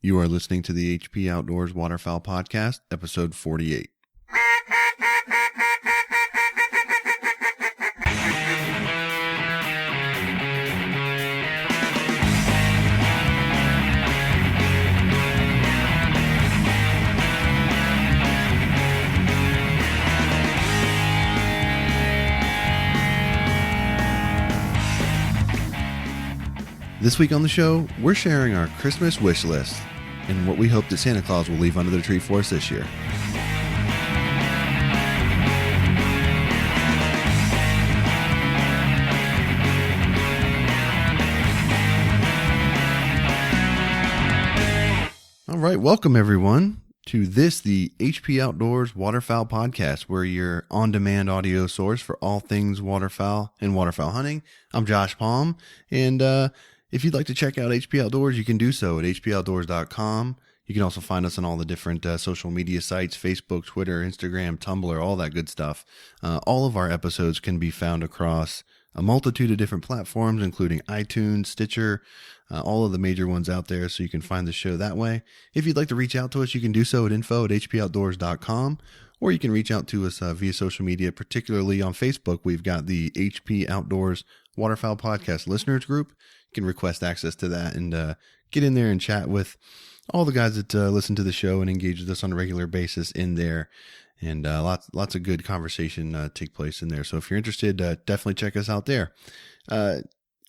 You are listening to the HP Outdoors Waterfowl Podcast, episode 48. This week on the show, we're sharing our Christmas wish list and what we hope that Santa Claus will leave under the tree for us this year. All right, welcome everyone to the HP Outdoors Waterfowl Podcast. We're your on-demand audio source for all things waterfowl and waterfowl hunting. I'm Josh Palm, and if you'd like to check out HP Outdoors, you can do so at hpoutdoors.com. You can also find us on all the different social media sites, Facebook, Twitter, Instagram, Tumblr, all that good stuff. All of our episodes can be found across a multitude of different platforms, including iTunes, Stitcher, all of the major ones out there, so you can find the show that way. If you'd like to reach out to us, you can do so at info@hpoutdoors.com, or you can reach out to us via social media, particularly on Facebook. We've got the HP Outdoors Waterfowl Podcast listeners group. You can request access to that and get in there and chat with all the guys that listen to the show and engage with us on a regular basis in there. And lots of good conversation take place in there. So if you're interested, definitely check us out there.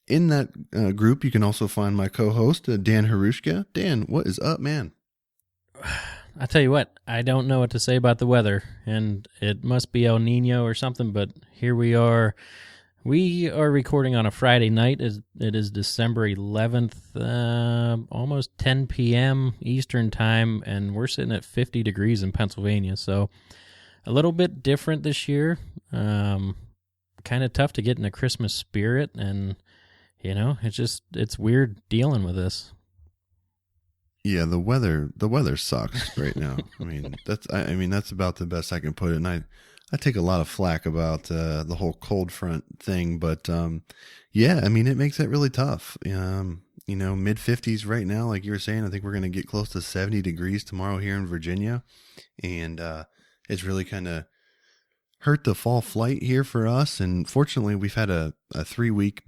In that group, you can also find my co-host, Dan Harushka. Dan, what is up, man? I tell you what, I don't know what to say about the weather, and it must be El Nino or something, but here we are. We are recording on a Friday night. It is December 11th, almost 10 p.m. Eastern time, and we're sitting at 50 degrees in Pennsylvania. So a little bit different this year. Kind of tough to get in the Christmas spirit, and it's weird dealing with this. Yeah, the weather sucks right now. I mean, that's about the best I can put it. And I take a lot of flack about the whole cold front thing, but yeah, I mean, it makes it really tough. Mid 50s right now, like you were saying. I think we're going to get close to 70 degrees tomorrow here in Virginia, and it's really kind of hurt the fall flight here for us. And fortunately, we've had a 3-week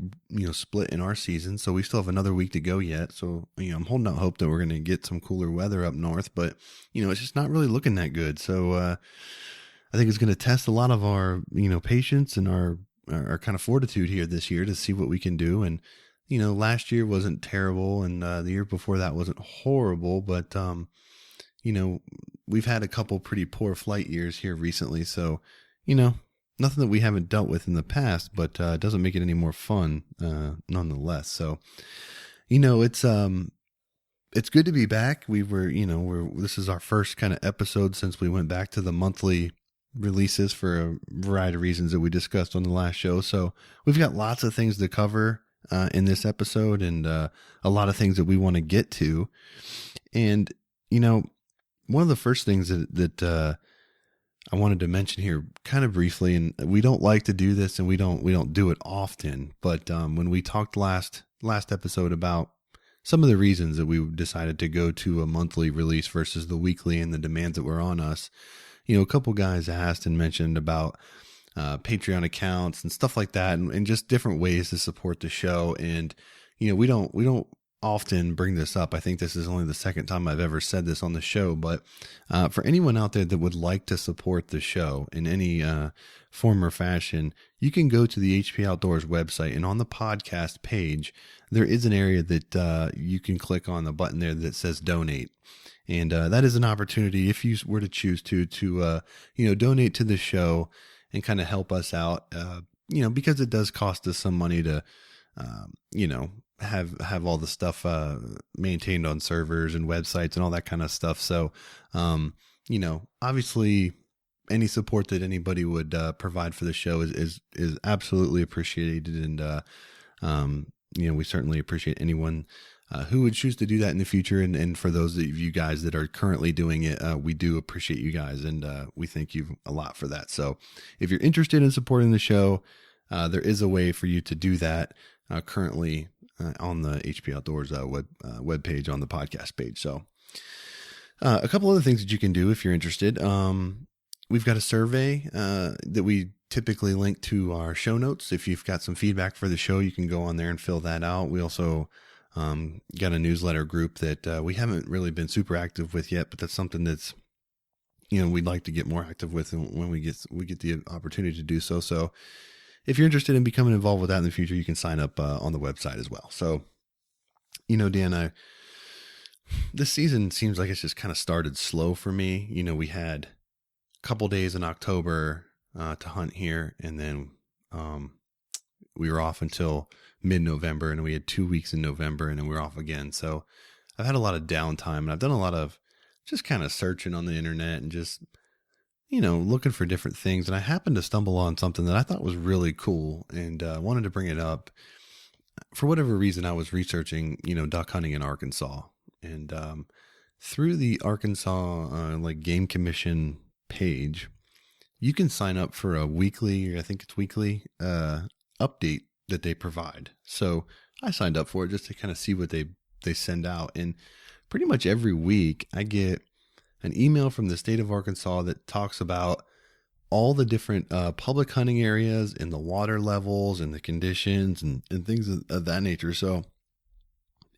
split in our season, so we still have another week to go yet. So I'm holding out hope that we're going to get some cooler weather up north, but it's just not really looking that good. So I think it's going to test a lot of our, patience and our kind of fortitude here this year to see what we can do. And, last year wasn't terrible, and the year before that wasn't horrible, but, we've had a couple pretty poor flight years here recently. So, nothing that we haven't dealt with in the past, but it doesn't make it any more fun, nonetheless. So, it's good to be back. This is our first kind of episode since we went back to the monthly releases for a variety of reasons that we discussed on the last show. So we've got lots of things to cover in this episode, and a lot of things that we want to get to. And, one of the first things that I wanted to mention here kind of briefly, and we don't like to do this and we don't do it often, but when we talked last episode about some of the reasons that we decided to go to a monthly release versus the weekly and the demands that were on us, a couple guys asked and mentioned about Patreon accounts and stuff like that, and just different ways to support the show. And, we don't often bring this up. I think this is only the second time I've ever said this on the show, but for anyone out there that would like to support the show in any form or fashion, you can go to the HP Outdoors website, and on the podcast page, there is an area that you can click on the button there that says donate. And that is an opportunity, if you were to choose to donate to the show and kind of help us out, because it does cost us some money to, have all the stuff maintained on servers and websites and all that kind of stuff. So, obviously, any support that anybody would provide for the show is absolutely appreciated. And, we certainly appreciate anyone who would choose to do that in the future. And for those of you guys that are currently doing it, we do appreciate you guys, and we thank you a lot for that. So if you're interested in supporting the show, there is a way for you to do that currently on the HP Outdoors web page on the podcast page. So A couple other things that you can do if you're interested. We've got a survey that we typically link to our show notes. If you've got some feedback for the show, you can go on there and fill that out. We also got a newsletter group that we haven't really been super active with yet, but that's something that's, we'd like to get more active with when we get the opportunity to do so. So if you're interested in becoming involved with that in the future, you can sign up on the website as well. So, Dan, this season seems like it's just kind of started slow for me. We had a couple days in October to hunt here, and then we were off until mid-November, and we had 2 weeks in November, and then we were off again. So I've had a lot of downtime, and I've done a lot of just kind of searching on the internet and just, looking for different things. And I happened to stumble on something that I thought was really cool, and wanted to bring it up. For whatever reason, I was researching, duck hunting in Arkansas. And through the Arkansas Game Commission page, you can sign up for a weekly, I think it's weekly, update that they provide. So I signed up for it just to kind of see what they send out. And pretty much every week I get an email from the state of Arkansas that talks about all the different public hunting areas and the water levels and the conditions and things of that nature. So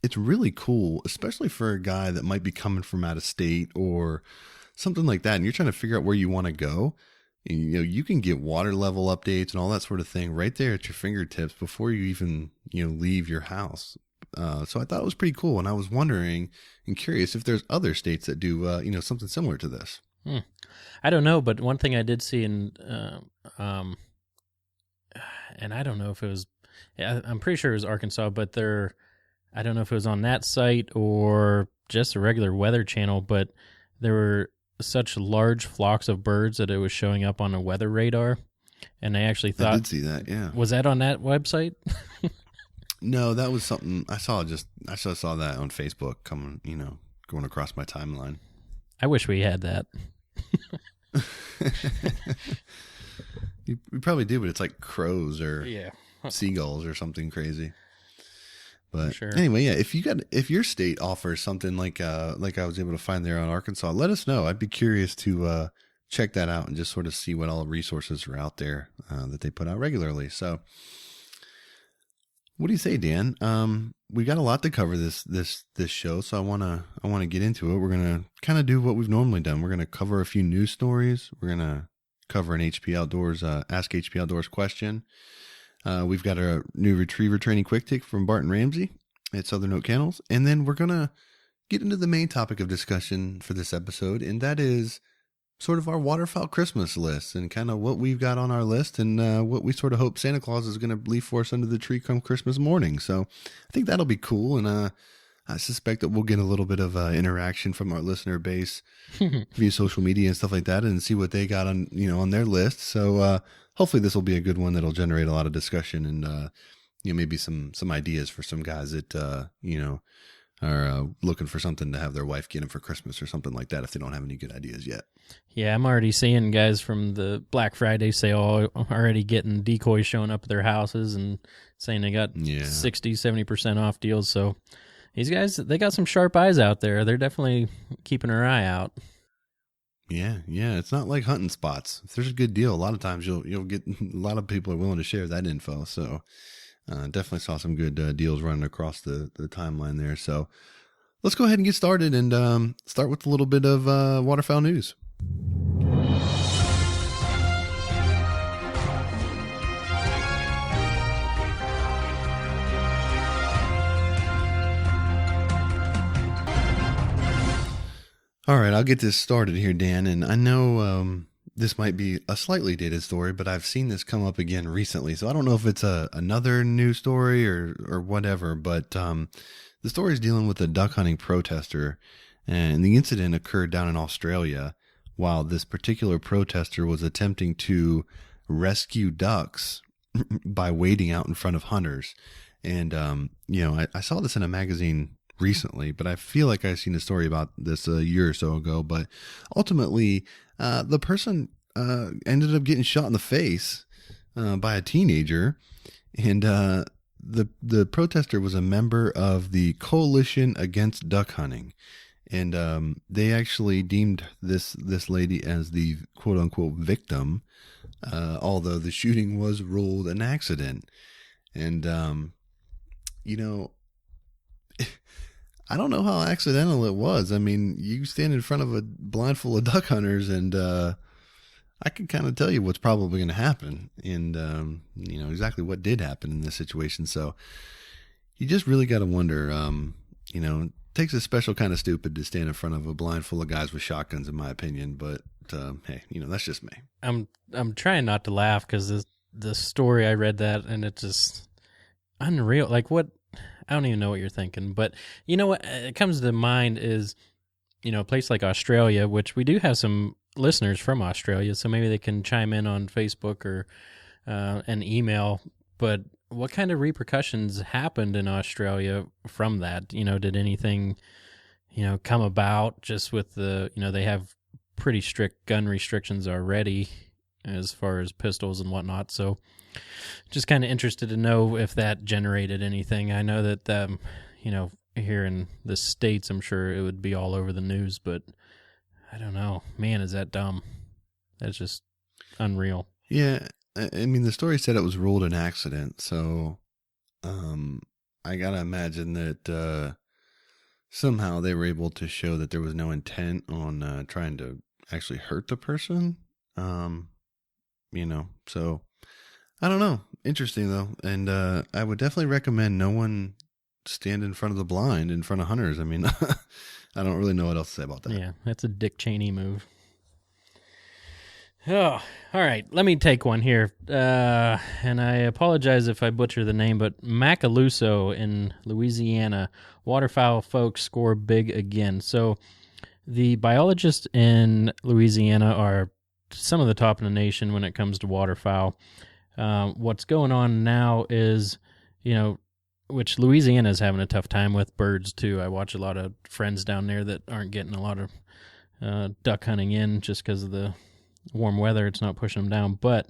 it's really cool, especially for a guy that might be coming from out of state or something like that, and you're trying to figure out where you want to go. And, you can get water level updates and all that sort of thing right there at your fingertips before you even, leave your house. So I thought it was pretty cool, and I was wondering and curious if there's other states that do, something similar to this. I don't know, but one thing I did see and I don't know if it was, I'm pretty sure it was Arkansas, but I don't know if it was on that site or just a regular weather channel, but there were such large flocks of birds that it was showing up on a weather radar. And I actually thought, I did see that. Yeah. Was that on that website? No, that was something I saw that on Facebook going across my timeline. I wish we had that. You probably do, but it's like crows or Yeah. seagulls or something crazy. But Sure. anyway, yeah, if your state offers something like I was able to find there on Arkansas, let us know. I'd be curious to check that out and just sort of see what all the resources are out there that they put out regularly. So, what do you say, Dan? We got a lot to cover this show, so I wanna get into it. We're gonna kind of do what we've normally done. We're gonna cover a few news stories. We're gonna cover an HP Outdoors Ask HP Outdoors question. We've got a new retriever training quick take from Barton Ramsey at Southern Oak Kennels. And then we're going to get into the main topic of discussion for this episode. And that is sort of our waterfowl Christmas list and kind of what we've got on our list and what we sort of hope Santa Claus is going to leave for us under the tree come Christmas morning. So I think that'll be cool. And I suspect that we'll get a little bit of interaction from our listener base via social media and stuff like that and see what they got on, on their list. So hopefully this will be a good one that'll generate a lot of discussion and, maybe some ideas for some guys that, are looking for something to have their wife get them for Christmas or something like that if they don't have any good ideas yet. Yeah, I'm already seeing guys from the Black Friday sale already getting decoys showing up at their houses and saying they got 60, 70% off deals. So these guys, they got some sharp eyes out there. They're definitely keeping their eye out. Yeah. It's not like hunting spots. If there's a good deal, a lot of times you'll get a lot of people are willing to share that info. So definitely saw some good deals running across the timeline there. So let's go ahead and get started and start with a little bit of waterfowl news. All right, I'll get this started here, Dan. And I know this might be a slightly dated story, but I've seen this come up again recently. So I don't know if it's another news story or whatever, but the story is dealing with a duck hunting protester. And the incident occurred down in Australia while this particular protester was attempting to rescue ducks by wading out in front of hunters. And, I saw this in a magazine recently, but I feel like I've seen a story about this a year or so ago. But ultimately, the person ended up getting shot in the face by a teenager, and the protester was a member of the Coalition Against Duck Hunting, And they actually deemed this lady as the quote unquote victim, although the shooting was ruled an accident. And you know, I don't know how accidental it was. I mean, you stand in front of a blind full of duck hunters, and I can kind of tell you what's probably going to happen, and you know exactly what did happen in this situation. So you just really got to wonder. You know, it takes a special kind of stupid to stand in front of a blind full of guys with shotguns, in my opinion. But hey, you know, that's just me. I'm trying not to laugh because the story I read that, and it's just unreal. Like, what? I don't even know what you're thinking. But you know what? It comes to mind is, you know, a place like Australia, which we do have some listeners from Australia, so maybe they can chime in on Facebook or an email. But what kind of repercussions happened in Australia from that? You know, did anything, you know, come about just with the, you know, they have pretty strict gun restrictions already as far as pistols and whatnot. So just kind of interested to know if that generated anything. I know that, you know, here in the States, I'm sure it would be all over the news, but I don't know. Man, is that dumb. That's just unreal. Yeah. I mean, the story said it was ruled an accident. So I got to imagine that somehow they were able to show that there was no intent on trying to actually hurt the person. You know, so I don't know. Interesting, though. And I would definitely recommend no one stand in front of the blind in front of hunters. I mean, I don't really know what else to say about that. Yeah, that's a Dick Cheney move. Oh, all right. Let me take one here. And I apologize if I butcher the name, but Macaluso in Louisiana, waterfowl folks score big again. So the biologists in Louisiana are some of the top in the nation when it comes to waterfowl. What's going on now is, you know, which Louisiana is having a tough time with birds too. I watch a lot of friends down there that aren't getting a lot of duck hunting in just because of the warm weather. It's not pushing them down. But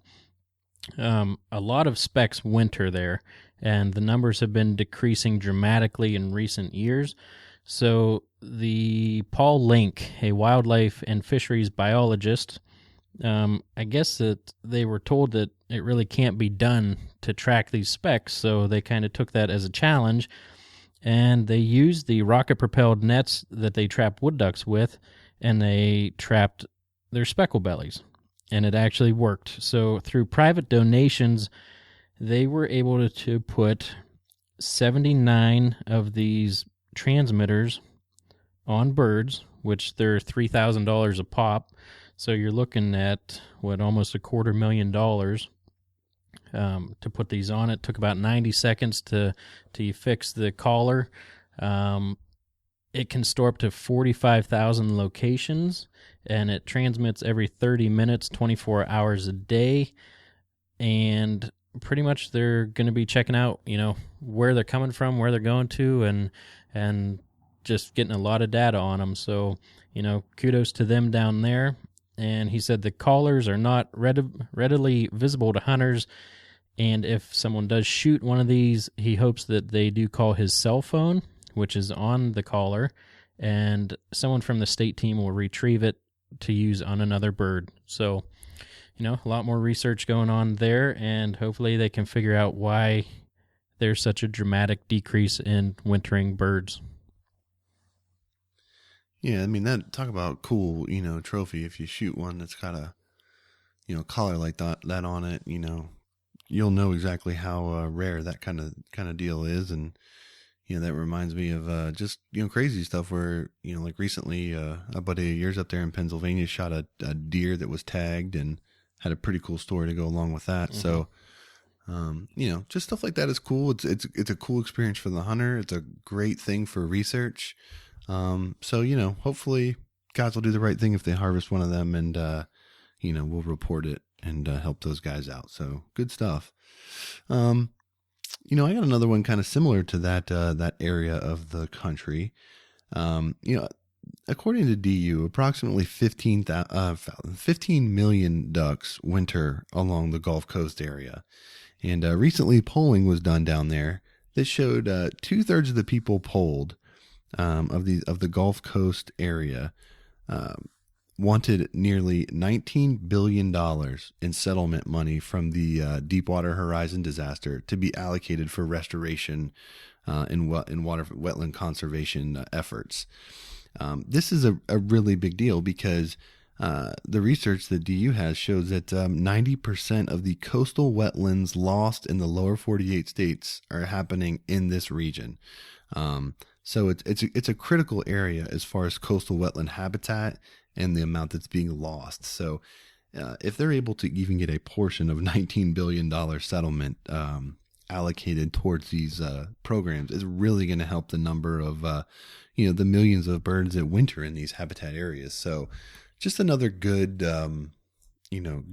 a lot of specs winter there, and the numbers have been decreasing dramatically in recent years. So the Paul Link, a wildlife and fisheries biologist, I guess that they were told that it really can't be done to track these specs, so they kind of took that as a challenge, and they used the rocket-propelled nets that they trap wood ducks with, and they trapped their speckle bellies, and it actually worked. So through private donations, they were able to put 79 of these transmitters on birds, which they're $3,000 a pop. So you're looking at, almost $250,000 to put these on. It took about 90 seconds to fix the collar. It can store up to 45,000 locations, and it transmits every 30 minutes, 24 hours a day. And pretty much they're going to be checking out, you know, where they're coming from, where they're going to, and just getting a lot of data on them. So, you know, kudos to them down there. And he said the collars are not readily visible to hunters, and if someone does shoot one of these, he hopes that they do call his cell phone, which is on the collar, and someone from the state team will retrieve it to use on another bird. So, you know, a lot more research going on there, and hopefully they can figure out why there's such a dramatic decrease in wintering birds. Yeah, I mean, that talk about cool, you know, trophy. If you shoot one that's got a, you know, collar like that on it, you know, you'll know exactly how rare that kind of deal is. And, you know, that reminds me of just, you know, crazy stuff where, you know, like recently a buddy of yours up there in Pennsylvania shot a deer that was tagged and had a pretty cool story to go along with that. Mm-hmm. So, you know, just stuff like that is cool. It's a cool experience for the hunter. It's a great thing for research. So, you know, hopefully guys will do the right thing if they harvest one of them, and, you know, we'll report it and help those guys out. So good stuff. You know, I got another one kind of similar to that area of the country. You know, according to DU, approximately 15 million ducks winter along the Gulf Coast area. And recently polling was done down there that showed 2/3 of the people polled of the Gulf Coast area wanted nearly $19 billion in settlement money from the Deepwater Horizon disaster to be allocated for restoration in wetland conservation efforts. This is a really big deal because the research that DU has shows that 90% of the coastal wetlands lost in the lower 48 states are happening in this region. So it's a critical area as far as coastal wetland habitat and the amount that's being lost. So if they're able to even get a portion of $19 billion settlement allocated towards these programs, it's really going to help the number of the millions of birds that winter in these habitat areas. So just another good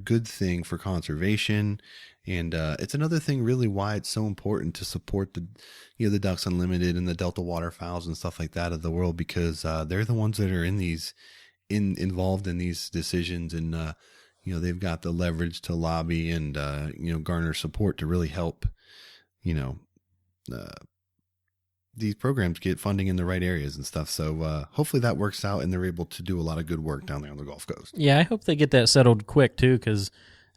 good thing for conservation. And it's another thing really why it's so important to support the Ducks Unlimited and the Delta waterfowls and stuff like that of the world, because they're the ones that are involved in these decisions, and they've got the leverage to lobby and garner support to really help these programs get funding in the right areas and stuff. So hopefully that works out and they're able to do a lot of good work down there on the Gulf Coast. Yeah, I hope they get that settled quick too, because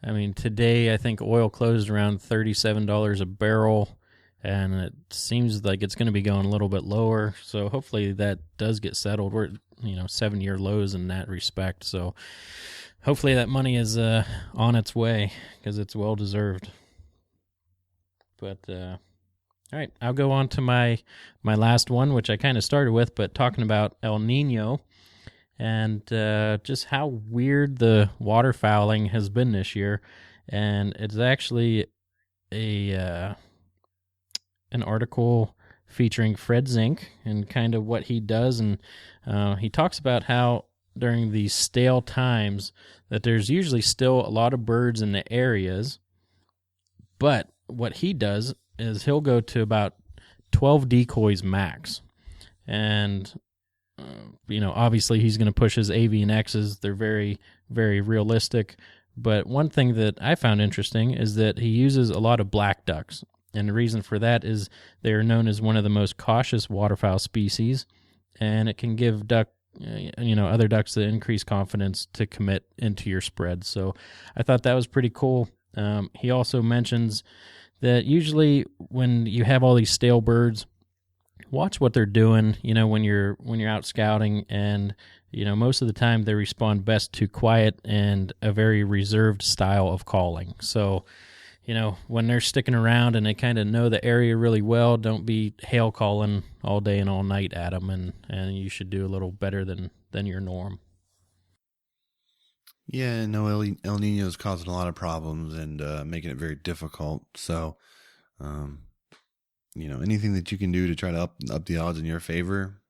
today I think oil closed around $37 a barrel, and it seems like it's going to be going a little bit lower. So hopefully that does get settled. We're 7-year lows in that respect. So hopefully that money is on its way, because it's well deserved. But all right, I'll go on to my last one, which I kind of started with, but talking about El Nino and just how weird the waterfowling has been this year. And it's actually an article featuring Fred Zink and kind of what he does. And he talks about how during these stale times that there's usually still a lot of birds in the areas. But what he does is he'll go to about 12 decoys max. And, obviously he's going to push his AV and X's. They're very, very realistic. But one thing that I found interesting is that he uses a lot of black ducks. And the reason for that is they're known as one of the most cautious waterfowl species, and it can give other ducks the increased confidence to commit into your spread. So I thought that was pretty cool. He also mentions that usually when you have all these stale birds, watch what they're doing, when you're out scouting, and most of the time they respond best to quiet and a very reserved style of calling. So when they're sticking around and they kind of know the area really well, don't be hail calling all day and all night at them, and you should do a little better than your norm. Yeah, no, El Nino is causing a lot of problems and making it very difficult. So, anything that you can do to try to up the odds in your favor,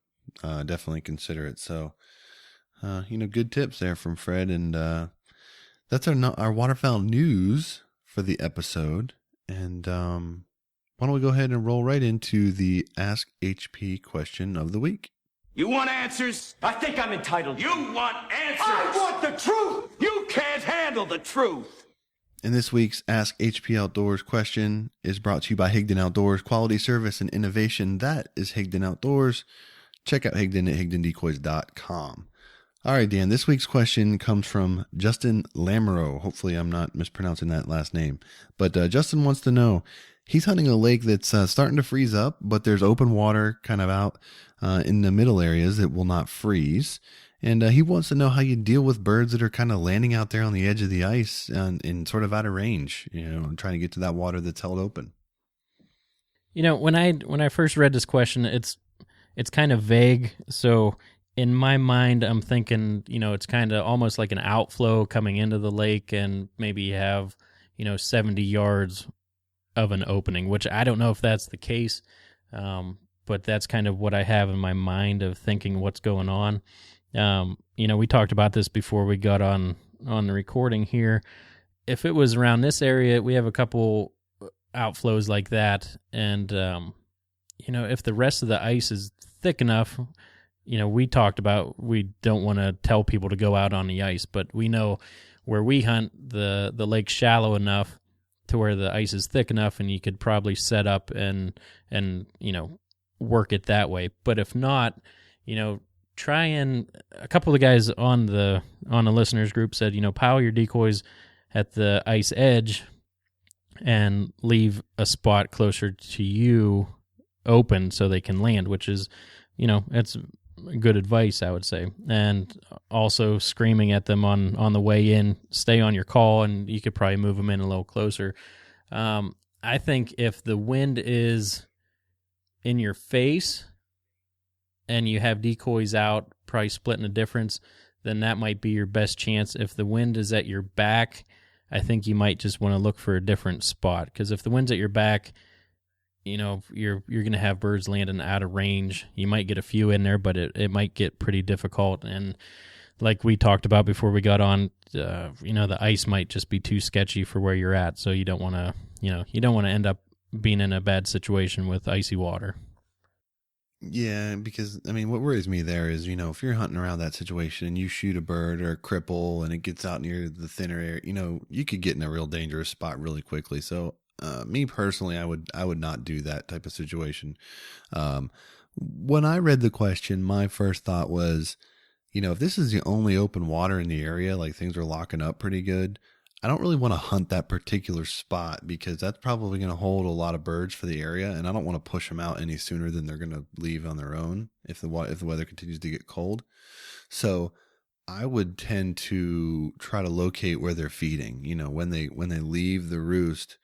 definitely consider it. So, good tips there from Fred, and that's our waterfowl news for the episode. And why don't we go ahead and roll right into the Ask HP question of the week. You want answers? I think I'm entitled. You want answers? I want the truth! You can't handle the truth! And this week's Ask HP Outdoors question is brought to you by Higdon Outdoors. Quality service and innovation, that is Higdon Outdoors. Check out Higdon at higdondecoys.com. All right, Dan, this week's question comes from Justin Lamoureux. Hopefully I'm not mispronouncing that last name. But Justin wants to know, he's hunting a lake that's starting to freeze up, but there's open water kind of out in the middle areas that will not freeze. And he wants to know how you deal with birds that are kind of landing out there on the edge of the ice and sort of out of range, and trying to get to that water that's held open. When I first read this question, it's kind of vague. So in my mind, I'm thinking, it's kind of almost like an outflow coming into the lake, and maybe you have, 70 yards of an opening, which I don't know if that's the case. But that's kind of what I have in my mind of thinking what's going on. We talked about this before we got on the recording here. If it was around this area, we have a couple outflows like that. And, if the rest of the ice is thick enough, we talked about, we don't want to tell people to go out on the ice, but we know where we hunt, the lake's shallow enough to where the ice is thick enough, and you could probably set up and work it that way. But if not, try and a couple of the guys on the listeners group said, pile your decoys at the ice edge and leave a spot closer to you open so they can land, which is, it's good advice, I would say. And also screaming at them on the way in, stay on your call, and you could probably move them in a little closer. I think if the wind is in your face and you have decoys out, probably splitting the difference, then that might be your best chance. If the wind is at your back, I think you might just want to look for a different spot, because if the wind's at your back, you're going to have birds landing out of range. You might get a few in there, but it might get pretty difficult. And like we talked about before we got on, the ice might just be too sketchy for where you're at. So you don't want to, end up being in a bad situation with icy water. Yeah, because, what worries me there is, if you're hunting around that situation and you shoot a bird or a cripple and it gets out near the thinner area, you could get in a real dangerous spot really quickly. So, me personally, I would not do that type of situation. When I read the question, my first thought was, if this is the only open water in the area, like things are locking up pretty good, I don't really want to hunt that particular spot, because that's probably going to hold a lot of birds for the area, and I don't want to push them out any sooner than they're going to leave on their own if the weather continues to get cold. So I would tend to try to locate where they're feeding. When they leave the roost,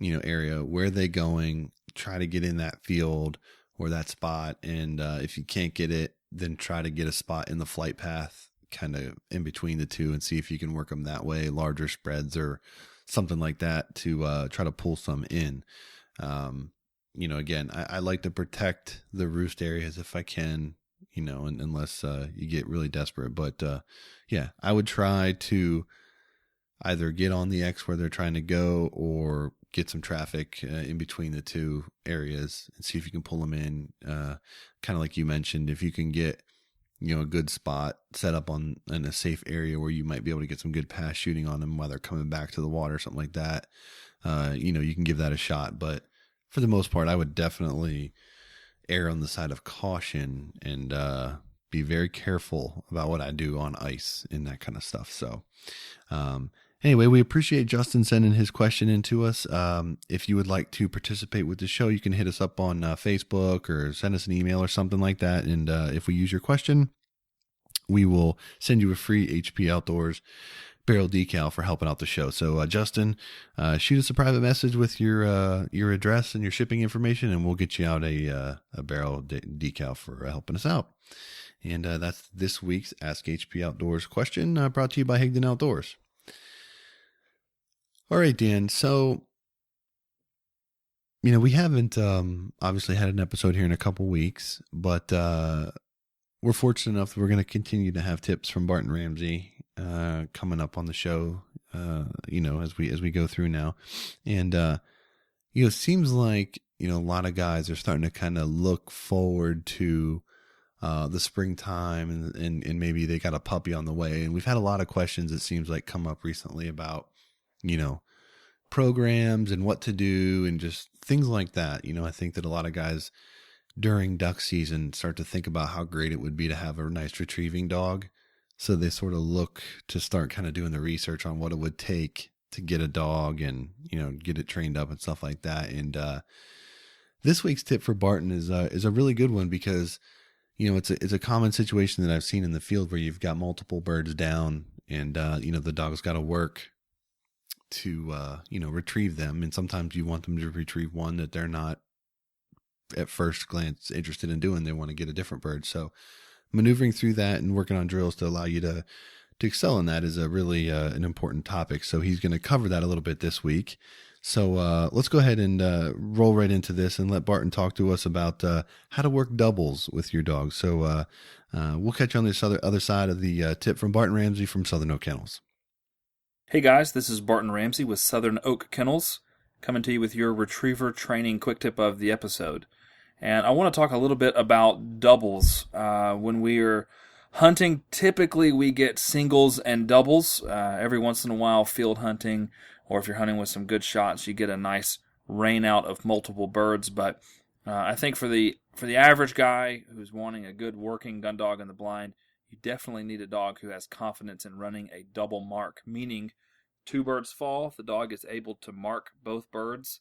area, where are they going? Try to get in that field or that spot, and if you can't get it, then try to get a spot in the flight path, kind of in between the two, and see if you can work them that way, larger spreads or something like that, to try to pull some in. Again, I like to protect the roost areas if I can, unless you get really desperate. But yeah, I would try to either get on the X where they're trying to go, or get some traffic in between the two areas and see if you can pull them in. Kind of like you mentioned, if you can get, a good spot set up in a safe area where you might be able to get some good pass shooting on them while they're coming back to the water, something like that. You can give that a shot. But for the most part, I would definitely err on the side of caution and be very careful about what I do on ice and that kind of stuff. So, anyway, we appreciate Justin sending his question in to us. If you would like to participate with the show, you can hit us up on Facebook or send us an email or something like that. And if we use your question, we will send you a free HP Outdoors barrel decal for helping out the show. So, Justin, shoot us a private message with your address and your shipping information, and we'll get you out a barrel decal for helping us out. And that's this week's Ask HP Outdoors question, brought to you by Higdon Outdoors. All right, Dan. So, we haven't obviously had an episode here in a couple weeks, but we're fortunate enough that we're going to continue to have tips from Barton Ramsey coming up on the show, as we go through now. And, it seems like, a lot of guys are starting to kind of look forward to the springtime, and maybe they got a puppy on the way. And we've had a lot of questions, it seems like, come up recently about, programs and what to do and just things like that. I think that a lot of guys during duck season start to think about how great it would be to have a nice retrieving dog. So they sort of look to start kind of doing the research on what it would take to get a dog and, get it trained up and stuff like that. And this week's tip for Barton is a really good one, because, it's a common situation that I've seen in the field where you've got multiple birds down, and, the dog's got to work to, retrieve them. And sometimes you want them to retrieve one that they're not at first glance interested in doing. They want to get a different bird. So maneuvering through that and working on drills to allow you to excel in that is a really an important topic. So he's going to cover that a little bit this week. So let's go ahead and roll right into this and let Barton talk to us about how to work doubles with your dog. So we'll catch you on this other side of the tip from Barton Ramsey from Southern Oak Kennels. Hey guys, this is Barton Ramsey with Southern Oak Kennels, coming to you with your retriever training quick tip of the episode. And I want to talk a little bit about doubles. When we're hunting, typically we get singles and doubles. Every once in a while, field hunting, or if you're hunting with some good shots, you get a nice rain out of multiple birds. But I think for the For the average guy who's wanting a good working gun dog in the blind, you definitely need a dog who has confidence in running a double mark, meaning 2 birds fall, the dog is able to mark both birds,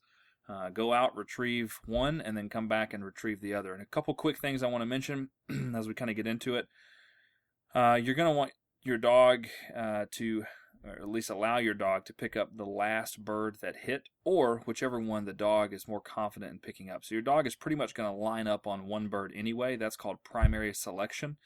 go out, retrieve one, and then come back and retrieve the other. And a couple quick things I want to mention as we kind of get into it. You're going to want your dog to, or at least allow your dog to pick up the last bird that hit, or whichever one the dog is more confident in picking up. So your dog is pretty much going to line up on one bird anyway. That's called primary selection.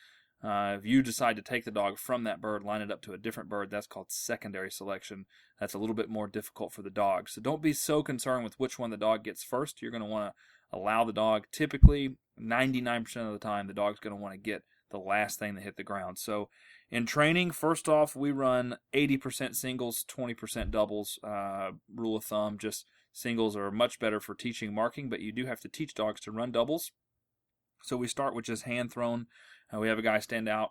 If you decide to take the dog from that bird, line it up to a different bird, that's called secondary selection. That's a little bit more difficult for the dog. So don't be so concerned with which one the dog gets first. You're going to want to allow the dog, typically 99% of the time, the dog's going to want to get the last thing that hit the ground. So in training, first off, we run 80% singles, 20% doubles. Rule of thumb, just singles are much better for teaching marking, but you do have to teach dogs to run doubles. So we start with just hand thrown. We have a guy stand out,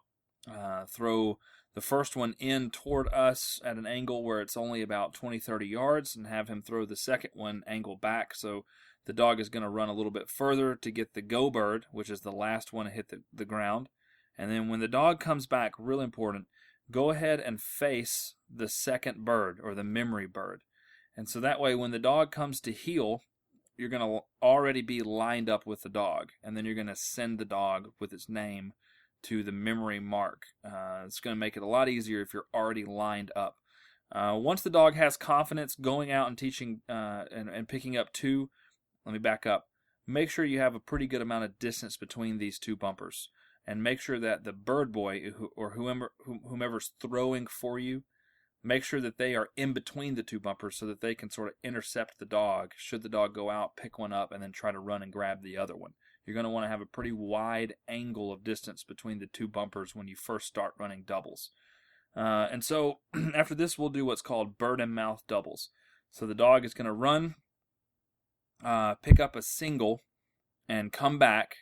throw the first one in toward us at an angle where it's only about 20-30 yards, and have him throw the second one angle back. So the dog is going to run a little bit further to get the go bird, which is the last one to hit the ground. And then when the dog comes back, real important, go ahead and face the second bird or the memory bird. And so that way when the dog comes to heel, you're going to already be lined up with the dog. And then you're going to send the dog with its name to the memory mark. It's going to make it a lot easier if you're already lined up. Once the dog has confidence going out and teaching and picking up 2, let me back up. Make sure you have a pretty good amount of distance between these 2 bumpers. And make sure that the bird boy or whomever's throwing for you, make sure that they are in between the 2 bumpers so that they can sort of intercept the dog. Should the dog go out, pick one up, and then try to run and grab the other one. You're going to want to have a pretty wide angle of distance between the 2 bumpers when you first start running doubles. And so after this, we'll do what's called bird and mouth doubles. So the dog is going to run, pick up a single, and come back,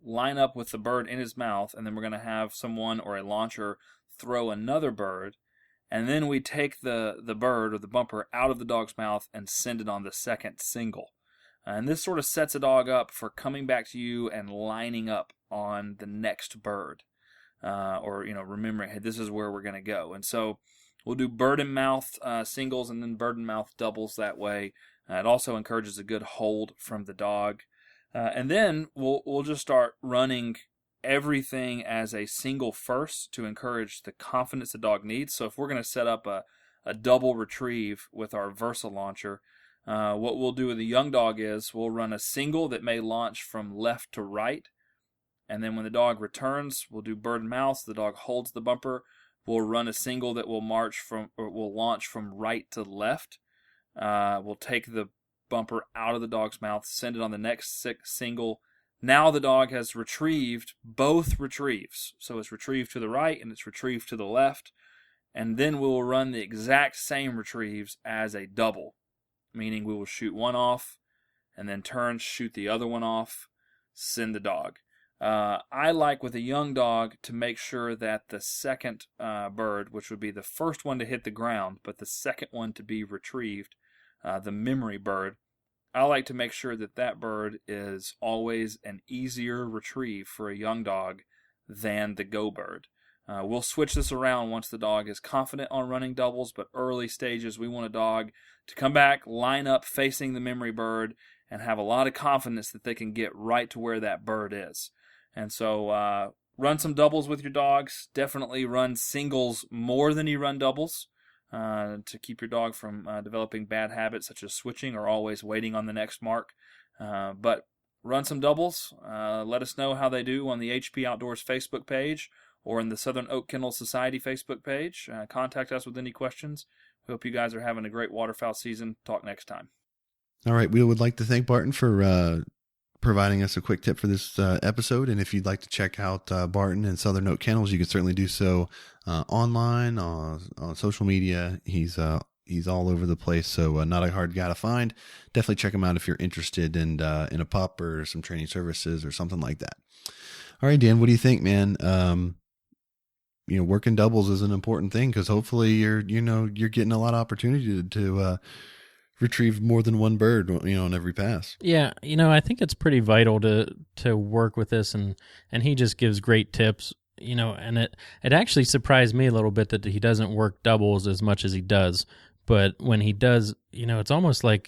line up with the bird in his mouth, and then we're going to have someone or a launcher throw another bird, and then we take the bird or the bumper out of the dog's mouth and send it on the second single. And this sort of sets a dog up for coming back to you and lining up on the next bird. Remembering, hey, this is where we're going to go. And so we'll do bird and mouth singles and then bird and mouth doubles that way. It also encourages a good hold from the dog. And then we'll just start running everything as a single first to encourage the confidence the dog needs. So if we're going to set up a double retrieve with our Versa launcher, what we'll do with the young dog is we'll run a single that may launch from left to right. And then when the dog returns, we'll do bird and mouth. So the dog holds the bumper. We'll run a single that will launch from right to left. We'll take the bumper out of the dog's mouth, send it on the next single. Now the dog has retrieved both retrieves. So it's retrieved to the right and it's retrieved to the left. And then we will run the exact same retrieves as a double, meaning we will shoot one off and then turn, shoot the other one off, send the dog. I like with a young dog to make sure that the second bird, which would be the first one to hit the ground, but the second one to be retrieved, the memory bird, I like to make sure that bird is always an easier retrieve for a young dog than the go bird. We'll switch this around once the dog is confident on running doubles, but early stages we want a dog to come back, line up facing the memory bird, and have a lot of confidence that they can get right to where that bird is. And so run some doubles with your dogs. Definitely run singles more than you run doubles to keep your dog from developing bad habits such as switching or always waiting on the next mark. But run some doubles. Let us know how they do on the HP Outdoors Facebook page or in the Southern Oak Kennel Society Facebook page. Contact us with any questions. We hope you guys are having a great waterfowl season. Talk next time. All right. We would like to thank Barton for providing us a quick tip for this episode. And if you'd like to check out Barton and Southern Oak Kennels, you can certainly do so online, on social media. He's all over the place, so not a hard guy to find. Definitely check him out if you're interested in a pup or some training services or something like that. All right, Dan, what do you think, man? Working doubles is an important thing because hopefully you're getting a lot of opportunity to retrieve more than one bird, on every pass. Yeah, I think it's pretty vital to work with this, and he just gives great tips, and it actually surprised me a little bit that he doesn't work doubles as much as he does. But when he does, it's almost like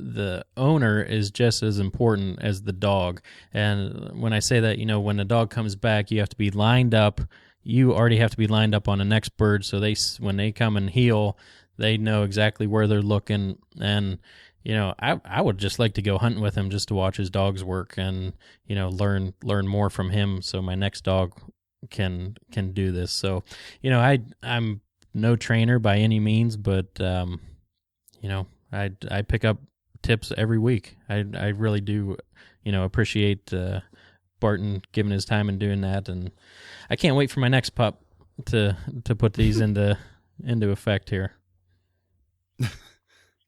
the owner is just as important as the dog. And when I say that, when the dog comes back, you have to be lined up. You already have to be lined up on the next bird, so when they come and heel, they know exactly where they're looking. And I would just like to go hunting with him just to watch his dogs work and learn more from him, so my next dog can do this. So I'm no trainer by any means, but I pick up tips every week. I really do appreciate Barton giving his time and doing that, and I can't wait for my next pup to put these into effect here.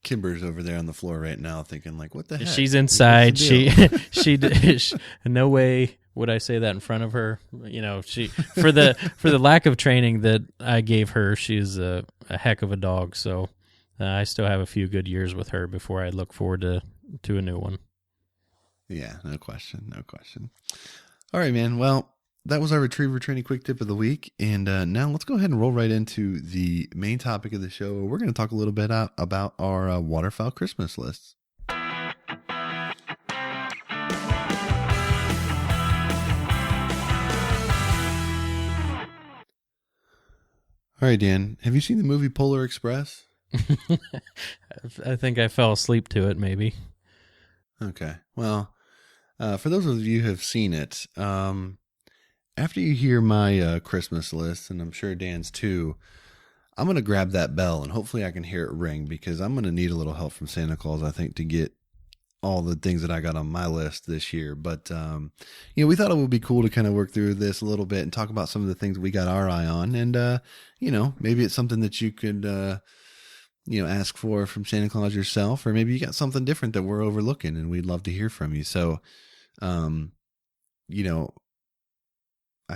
Kimber's over there on the floor right now thinking like, what the heck? She's inside. She no way would I say that in front of her. She for the lack of training that I gave her, she's a heck of a dog. So I still have a few good years with her before I look forward to a new one. Yeah, no question. All right, man. Well, that was our retriever training quick tip of the week. And now let's go ahead and roll right into the main topic of the show. We're going to talk a little bit about our waterfowl Christmas lists. All right, Dan, have you seen the movie Polar Express? I think I fell asleep to it, maybe. Okay. Well, for those of you who have seen it, after you hear my Christmas list, and I'm sure Dan's too, I'm going to grab that bell and hopefully I can hear it ring, because I'm going to need a little help from Santa Claus, I think, to get all the things that I got on my list this year. But, we thought it would be cool to kind of work through this a little bit and talk about some of the things we got our eye on. And, maybe it's something that you could, ask for from Santa Claus yourself, or maybe you got something different that we're overlooking and we'd love to hear from you. So, I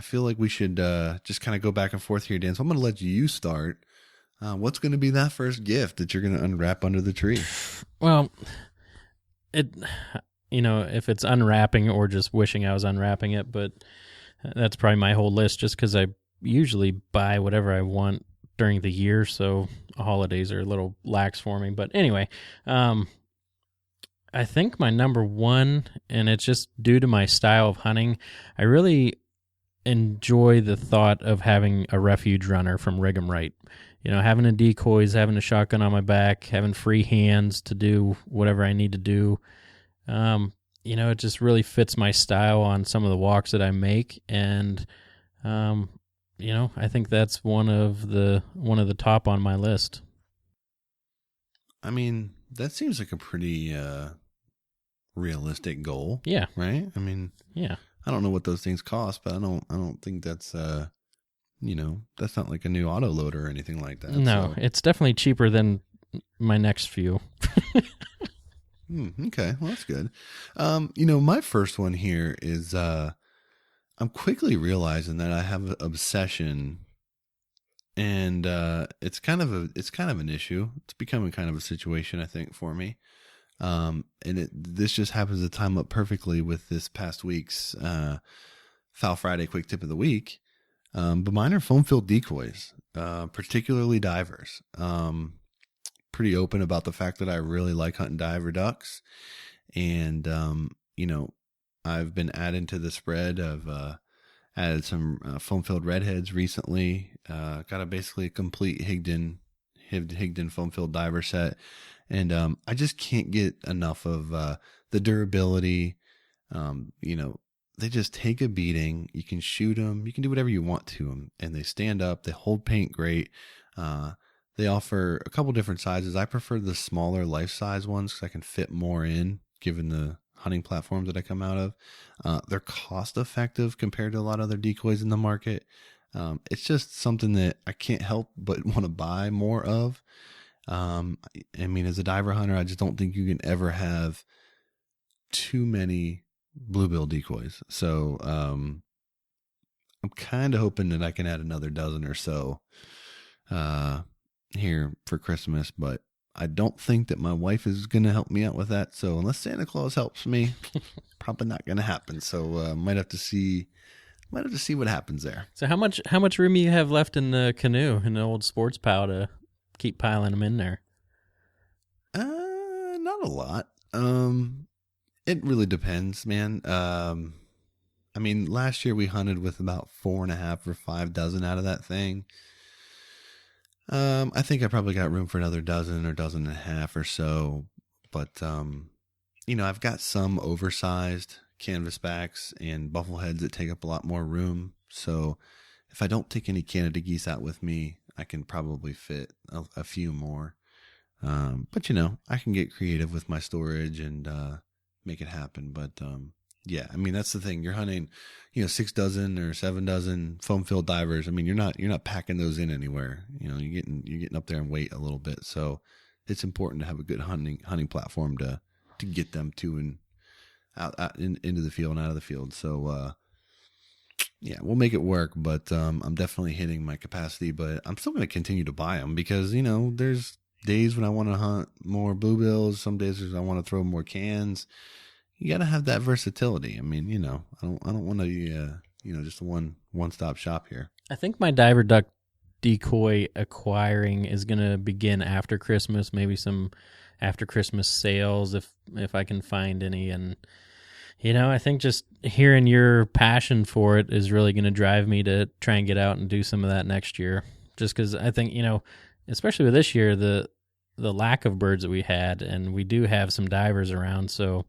feel like we should just kind of go back and forth here, Dan. So I'm going to let you start. What's going to be that first gift that you're going to unwrap under the tree? Well, if it's unwrapping or just wishing I was unwrapping it, but that's probably my whole list, just because I usually buy whatever I want during the year, so holidays are a little lax for me. But anyway, I think my number one, and it's just due to my style of hunting, I really enjoy the thought of having a refuge runner from Rig 'em Right. Having the decoys, having a shotgun on my back, having free hands to do whatever I need to do. It just really fits my style on some of the walks that I make, and I think that's one of the top on my list. I mean, that seems like a pretty realistic goal. Yeah. Right? I mean, yeah. I don't know what those things cost, but I don't think that's that's not like a new auto loader or anything like that. No, so. It's definitely cheaper than my next few. Okay, well that's good. My first one here is I'm quickly realizing that I have an obsession, and it's kind of an issue. It's becoming kind of a situation, I think, for me. And this just happens to time up perfectly with this past week's Foul Friday quick tip of the week. But mine are foam-filled decoys, particularly divers. Pretty open about the fact that I really like hunting diver ducks, and I've been adding to the spread. I've added some foam-filled redheads recently. Got basically a complete Higdon foam-filled diver set. And I just can't get enough of the durability. They just take a beating. You can shoot them. You can do whatever you want to them. And they stand up. They hold paint great. They offer a couple different sizes. I prefer the smaller life-size ones because I can fit more in, given the hunting platforms that I come out of. They're cost-effective compared to a lot of other decoys in the market. It's just something that I can't help but want to buy more of. As a diver hunter, I just don't think you can ever have too many bluebill decoys. So, I'm kind of hoping that I can add another dozen or so, here for Christmas, but I don't think that my wife is going to help me out with that. So unless Santa Claus helps me, probably not going to happen. So might have to see what happens there. So how much room you have left in the canoe, in the old sports POW, to keep piling them in there? Not a lot. It really depends, man. I mean, last year we hunted with about 4.5 or 5 dozen out of that thing. I think I probably got room for another dozen or dozen and a half or so, but I've got some oversized canvas backs and buffle heads that take up a lot more room. So if I don't take any Canada geese out with me, I can probably fit a few more. But I can get creative with my storage and make it happen. But yeah, I mean, that's the thing. You're hunting, 6 dozen or 7 dozen foam filled divers. I mean, you're not packing those in anywhere. You're getting up there and weight a little bit. So it's important to have a good hunting platform to get them to and out into the field and out of the field. So yeah, we'll make it work. But I'm definitely hitting my capacity. But I'm still going to continue to buy them because there's days when I want to hunt more bluebills. Some days I want to throw more cans. You got to have that versatility. I mean, I don't want to be, just a one-stop shop here. I think my diver duck decoy acquiring is going to begin after Christmas, maybe some after Christmas sales if I can find any. And, I think just hearing your passion for it is really going to drive me to try and get out and do some of that next year. Just because I think, especially with this year, the lack of birds that we had, and we do have some divers around, so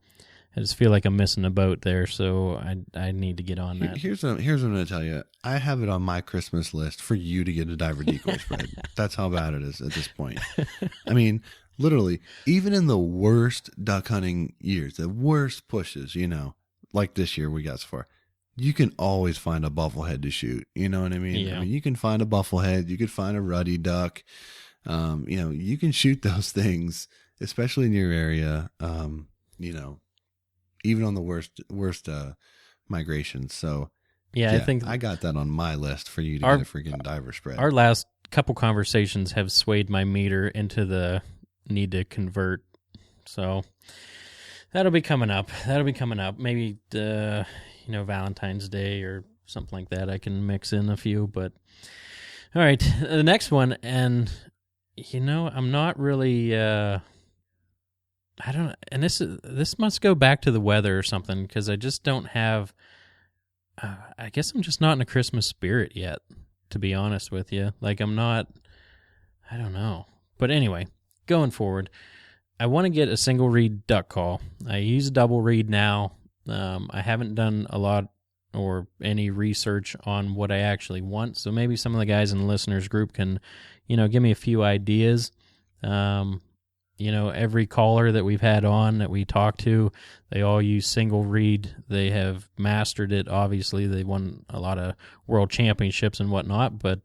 I just feel like I'm missing a boat there, so I need to get on that. Here's what I'm going to tell you. I have it on my Christmas list for you to get a diver decoy spread. That's how bad it is at this point. I mean, literally, even in the worst duck hunting years, the worst pushes, like this year we got so far, you can always find a bufflehead to shoot. You know what I mean? Yeah. I mean, you can find a bufflehead. You could find a ruddy duck. You can shoot those things, especially in your area, even on the worst migrations. So yeah, I think I got that on my list for you to get a freaking diver spread. Our last couple conversations have swayed my meter into the need to convert. So that'll be coming up. Maybe Valentine's Day or something like that. I can mix in a few, but all right, the next one, and I'm not really. I don't, and this must go back to the weather or something, because I just don't have. I guess I'm just not in a Christmas spirit yet, to be honest with you. Like I'm not. I don't know, but anyway, going forward, I want to get a single reed duck call. I use a double reed now. I haven't done a lot or any research on what I actually want, so maybe some of the guys in the listeners group can, give me a few ideas. Every caller that we've had on that we talk to, they all use single reed. They have mastered it. Obviously, they won a lot of world championships and whatnot, but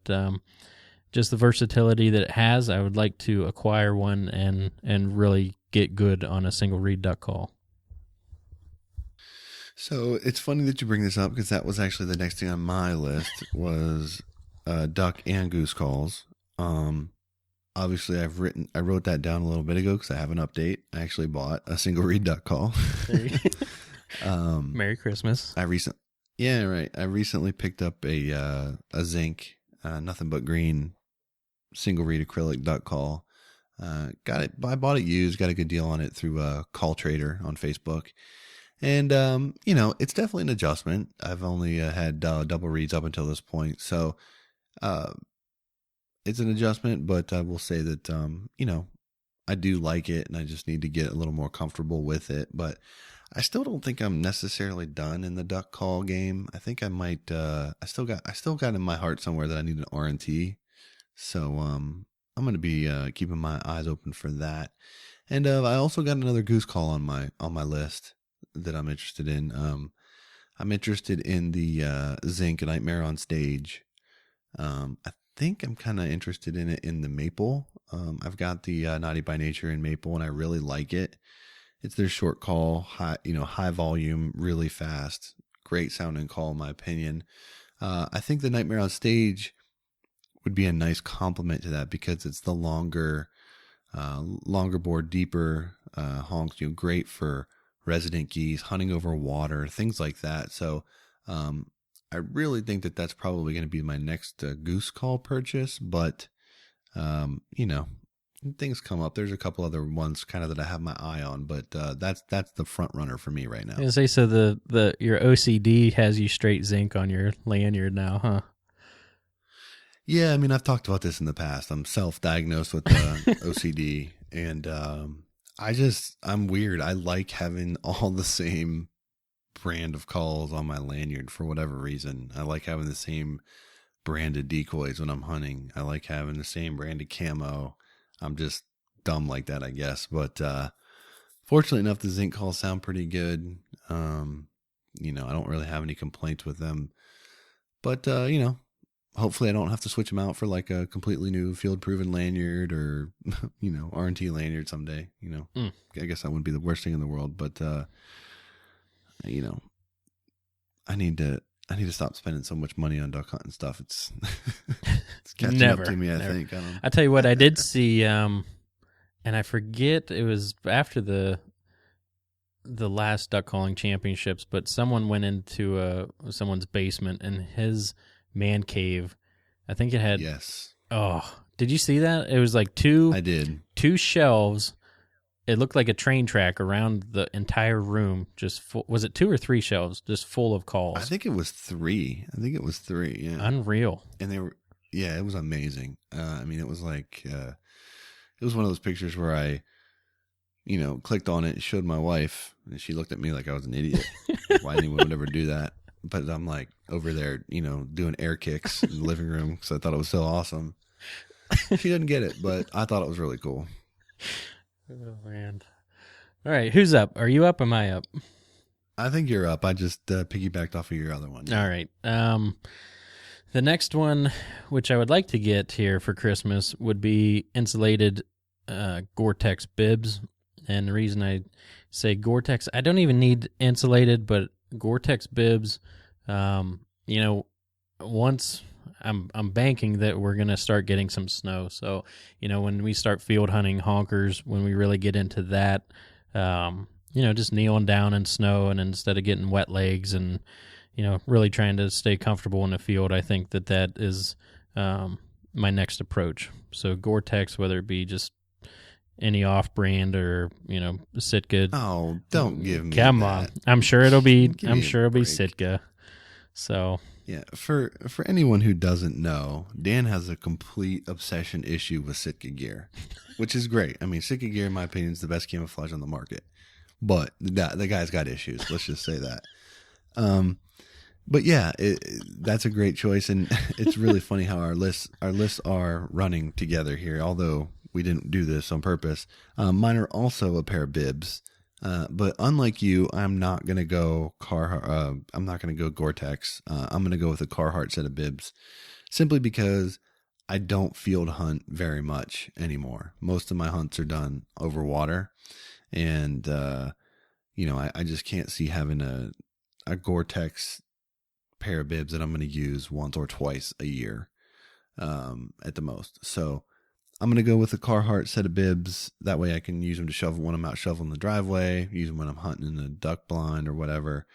just the versatility that it has, I would like to acquire one and really get good on a single reed duck call. So it's funny that you bring this up, because that was actually the next thing on my list was duck and goose calls. Obviously, I wrote that down a little bit ago because I have an update. I actually bought a single reed duck call. Merry Christmas. I recently picked up a zinc, nothing but green, single reed acrylic duck call. Got it. I bought it used. Got a good deal on it through Call Trader on Facebook. And it's definitely an adjustment. I've only had double reeds up until this point, so it's an adjustment, but I will say that, I do like it, and I just need to get a little more comfortable with it. But I still don't think I'm necessarily done in the duck call game. I think I might, I still got in my heart somewhere that I need an RNT. So, I'm going to be, keeping my eyes open for that. And, I also got another goose call on my list that I'm interested in. I'm interested in the, Zinc Nightmare on Stage. I think I'm kind of interested in it in the maple. I've got the Naughty by Nature in maple, and I really like it. It's their short call, high volume, really fast, great sounding call in my opinion. I think the Nightmare on Stage would be a nice complement to that because it's the longer bore, deeper honks. Great for resident geese, hunting over water, things like that. So I really think that that's probably going to be my next goose call purchase. But things come up. There's a couple other ones kind of that I have my eye on, but that's the front runner for me right now. I was gonna say, so your OCD has you straight zinc on your lanyard now, huh? Yeah, I mean, I've talked about this in the past. I'm self-diagnosed with OCD, and I'm weird. I like having all the same brand of calls on my lanyard for whatever reason. I like having the same branded decoys when I'm hunting. I like having the same branded camo. I'm just dumb like that, I guess. But fortunately enough, the zinc calls sound pretty good. I don't really have any complaints with them. But, hopefully I don't have to switch them out for like a completely new field-proven lanyard or, R&T lanyard someday. I guess that wouldn't be the worst thing in the world. But, I need to stop spending so much money on duck hunting stuff. It's catching up to me, I think. I tell you what, I did see, and I forget, it was after the last duck calling championships, but someone went into someone's basement and his man cave, I think it had... Yes. Oh, did you see that? It was like two... I did. 2 shelves. It looked like a train track around the entire room. Just full, was it 2 or 3 shelves just full of calls? I think it was 3. Yeah. Unreal. And they were, yeah, it was amazing. It was like, it was one of those pictures where I, clicked on it, showed my wife, and she looked at me like I was an idiot. Why anyone would ever do that? But I'm like over there, doing air kicks in the living room because I thought it was so awesome. She didn't get it, but I thought it was really cool. Oh, man. All right, who's up? Are you up or am I up? I think you're up. I just piggybacked off of your other one. All right. The next one, which I would like to get here for Christmas, would be insulated Gore-Tex bibs. And the reason I say Gore-Tex, I don't even need insulated, but Gore-Tex bibs, once... I'm banking that we're going to start getting some snow. So, when we start field hunting honkers, when we really get into that, just kneeling down in snow and instead of getting wet legs and, really trying to stay comfortable in the field, I think that is my next approach. So Gore-Tex, whether it be just any off-brand or, Sitka. Oh, don't give me Come that. on. I'm sure it'll be Sitka. So... Yeah, for anyone who doesn't know, Dan has a complete obsession issue with Sitka gear, which is great. I mean, Sitka gear, in my opinion, is the best camouflage on the market. But the guy's got issues. Let's just say that. But yeah, that's a great choice, and it's really funny how our lists are running together here. Although we didn't do this on purpose, mine are also a pair of bibs. But unlike you, I'm not gonna go I'm not gonna go Gore-Tex. I'm gonna go with a Carhartt set of bibs, simply because I don't field hunt very much anymore. Most of my hunts are done over water, and I just can't see having a Gore-Tex pair of bibs that I'm gonna use once or twice a year, at the most. So I'm going to go with a Carhartt set of bibs. That way I can use them to shovel when I'm out shoveling the driveway, use them when I'm hunting in the duck blind or whatever.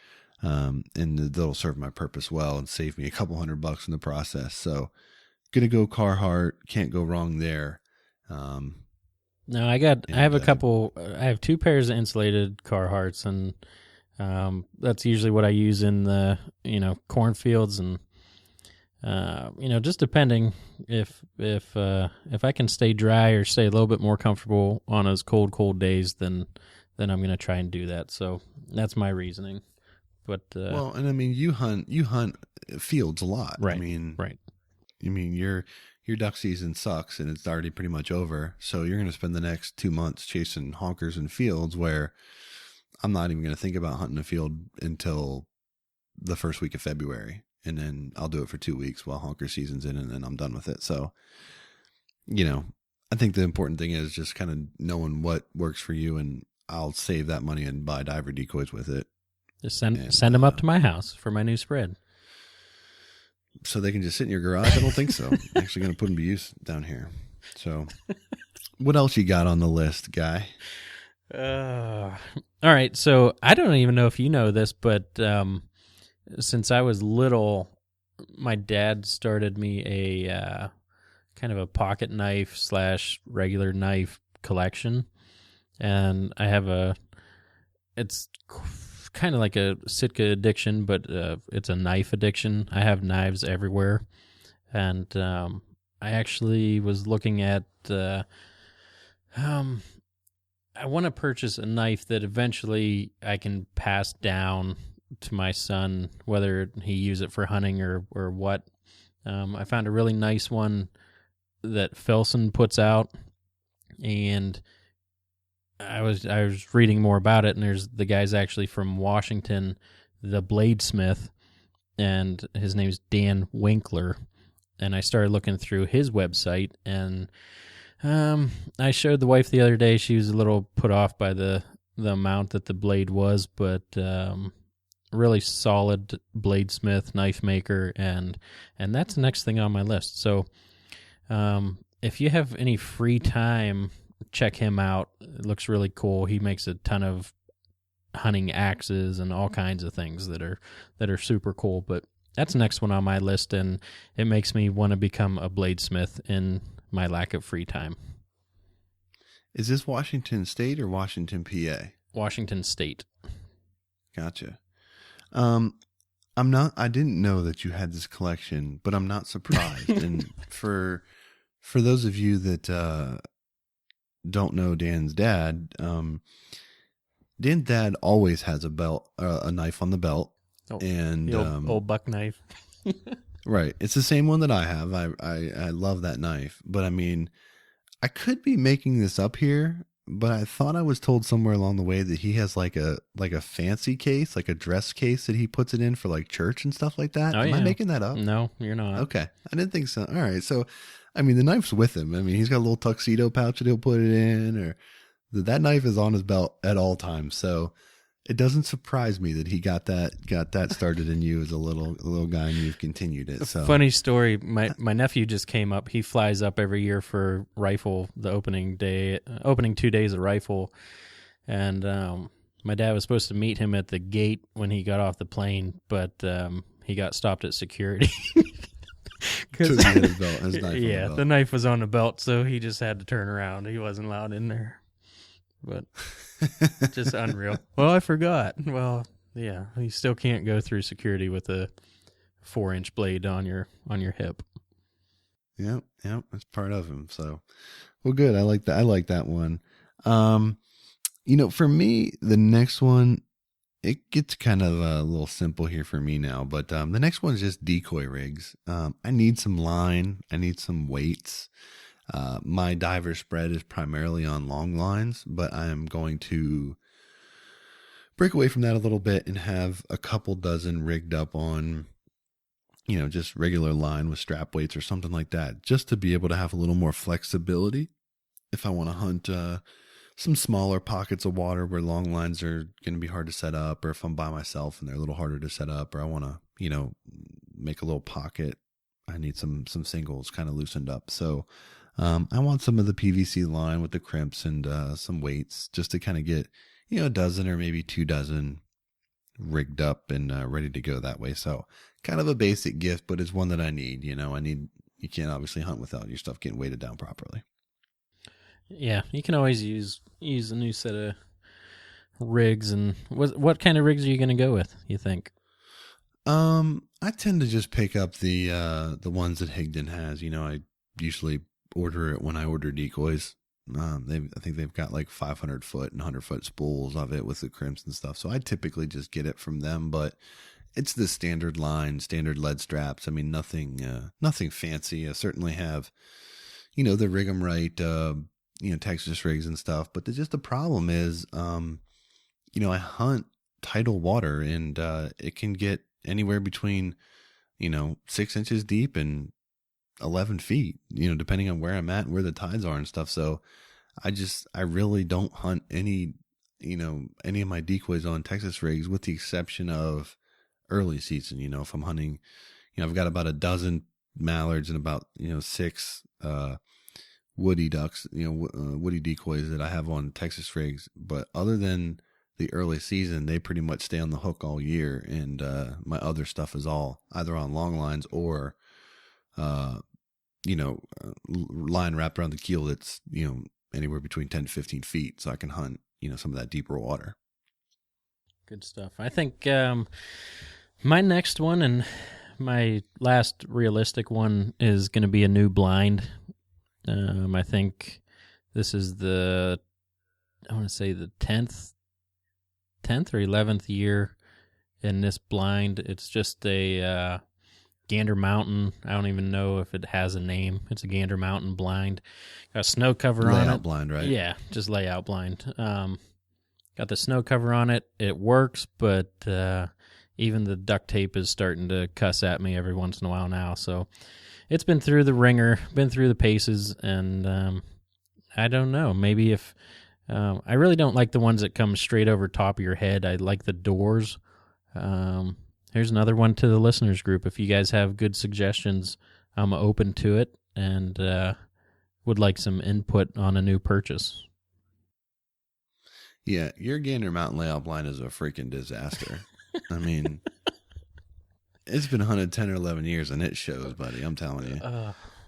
And they'll serve my purpose well and save me a couple $100 in the process. So going to go Carhartt. Can't go wrong there. No, I have 2 pairs of insulated Carhartts, and that's usually what I use in the, cornfields and, just depending if I can stay dry or stay a little bit more comfortable on those cold days, then I'm going to try and do that. So that's my reasoning. But well, and I mean, you hunt fields a lot, right? Right. I mean, your duck season sucks and it's already pretty much over. So you're going to spend the next 2 months chasing honkers in fields where I'm not even going to think about hunting a field until the first week of February. And then I'll do it for 2 weeks while honker season's in, and then I'm done with it. So, I think the important thing is just kind of knowing what works for you, and I'll save that money and buy diver decoys with it. Just send them up to my house for my new spread. so they can just sit in your garage? I don't think so. I'm actually going to put them to use down here. So what else you got on the list, Guy? All right. So I don't even know if you know this, but since I was little, my dad started me a kind of a pocket knife / regular knife collection. And I have it's kind of like a Sitka addiction, but it's a knife addiction. I have knives everywhere. And I actually was looking at, I want to purchase a knife that eventually I can pass down to my son, whether he use it for hunting or what. I found a really nice one that Filson puts out, and I was reading more about it, and there's the guy's actually from Washington, the Bladesmith, and his name's Dan Winkler. And I started looking through his website, and I showed the wife the other day. She was a little put off by the amount that the blade was, but really solid bladesmith, knife maker, and that's the next thing on my list. So if you have any free time, check him out. It looks really cool. He makes a ton of hunting axes and all kinds of things that are super cool. But that's the next one on my list, and it makes me want to become a bladesmith in my lack of free time. Is this Washington State or Washington, PA? Washington State. Gotcha. I didn't know that you had this collection, but I'm not surprised. And for those of you that don't know Dan's dad, Dan's dad always has a knife on the belt. Oh, and the old buck knife. Right. It's the same one that I have. I love that knife. But I mean, I could be making this up here, but I thought I was told somewhere along the way that he has like a fancy case, like a dress case that he puts it in for like church and stuff like that. Am I making that up? No, you're not. Okay. I didn't think so. All right. So, I mean, the knife's with him. I mean, he's got a little tuxedo pouch that he'll put it in, or that knife is on his belt at all times. So it doesn't surprise me that he got that started in you as a little guy, and you've continued it. So funny story. My nephew just came up. He flies up every year for rifle, the opening 2 days of rifle, and my dad was supposed to meet him at the gate when he got off the plane, but he got stopped at security. Because he had his belt, his knife on the belt. The knife was on the belt, so he just had to turn around. He wasn't allowed in there. But just unreal. Well, I forgot. Well, yeah, you still can't go through security with a 4-inch blade on your hip. Yep, that's part of him. So, well, good. I like that one. For me, the next one, it gets kind of a little simple here for me now. But the next one is just decoy rigs. I need some line. I need some weights. My diver spread is primarily on long lines, but I am going to break away from that a little bit and have a couple dozen rigged up on, just regular line with strap weights or something like that, just to be able to have a little more flexibility if I want to hunt some smaller pockets of water where long lines are going to be hard to set up, or if I'm by myself and they're a little harder to set up, or I want to, make a little pocket. I need some singles kind of loosened up. So I want some of the PVC line with the crimps and some weights just to kind of get, a dozen or maybe 2 dozen rigged up and ready to go that way. So kind of a basic gift, but it's one that I need. You can't obviously hunt without your stuff getting weighted down properly. Yeah, you can always use a new set of rigs. And what kind of rigs are you going to go with, you think? I tend to just pick up the ones that Higdon has. I usually order it when I order decoys. I think they've got like 500 foot and 100 foot spools of it with the crimps and stuff. So I typically just get it from them, but it's the standard line, standard lead straps. I mean, nothing fancy. I certainly have, the rig 'em right, Texas rigs and stuff. But the problem is, I hunt tidal water, and it can get anywhere between, 6 inches deep and 11 feet, depending on where I'm at and where the tides are and stuff. So I really don't hunt any of my decoys on Texas rigs, with the exception of early season. If I'm hunting, I've got about a dozen mallards and about 6 woody ducks, woody decoys that I have on Texas rigs. But other than the early season, they pretty much stay on the hook all year, and my other stuff is all either on long lines or line wrapped around the keel that's anywhere between 10 to 15 feet, so I can hunt some of that deeper water. Good stuff. I think my next one and my last realistic one is going to be a new blind. I think this is the 10th or 11th year in this blind. It's just a Gander Mountain. I don't even know if it has a name. It's a Gander Mountain blind. Got a snow cover on it. Layout blind, right? Yeah, just layout blind. Got the snow cover on it. It works, but even the duct tape is starting to cuss at me every once in a while now. So it's been through the ringer, been through the paces, and I don't know. Maybe if I really don't like the ones that come straight over top of your head. I like the doors. Here's another one to the listeners group. If you guys have good suggestions, I'm open to it and would like some input on a new purchase. Yeah, your Gander Mountain layout blind is a freaking disaster. I mean, it's been hunted 10 or 11 years, and it shows, buddy. I'm telling you.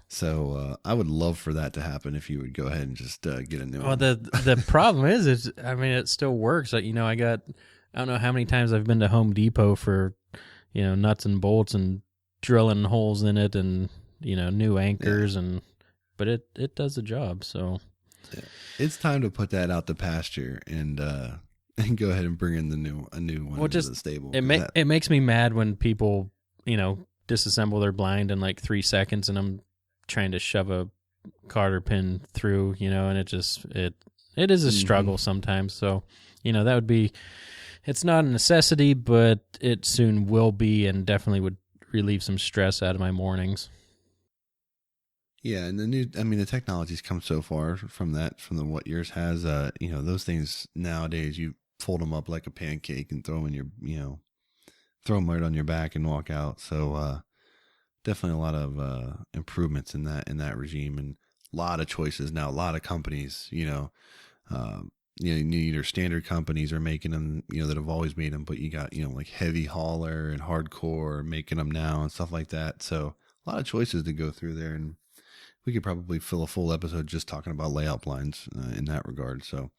So I would love for that to happen if you would go ahead and just get a new one. Well, the problem is it still works. I don't know how many times I've been to Home Depot for, nuts and bolts and drilling holes in it and, new anchors but it does the job. So yeah. It's time to put that out to pasture and go ahead and bring in a new one into the stable. It makes me mad when people, disassemble their blind in like 3 seconds, and I'm trying to shove a cotter pin through, and it is a struggle sometimes. So, that would be, it's not a necessity, but it soon will be, and definitely would relieve some stress out of my mornings. Yeah, and the technology's come so far from what yours has. Those things nowadays, you fold them up like a pancake and throw them in your, throw them right on your back and walk out. So definitely a lot of improvements in that regime, and a lot of choices now. A lot of companies, either standard companies are making them, that have always made them, but you got like Heavy Hauler and Hardcore making them now and stuff like that. So a lot of choices to go through there, and we could probably fill a full episode just talking about layout blinds in that regard. So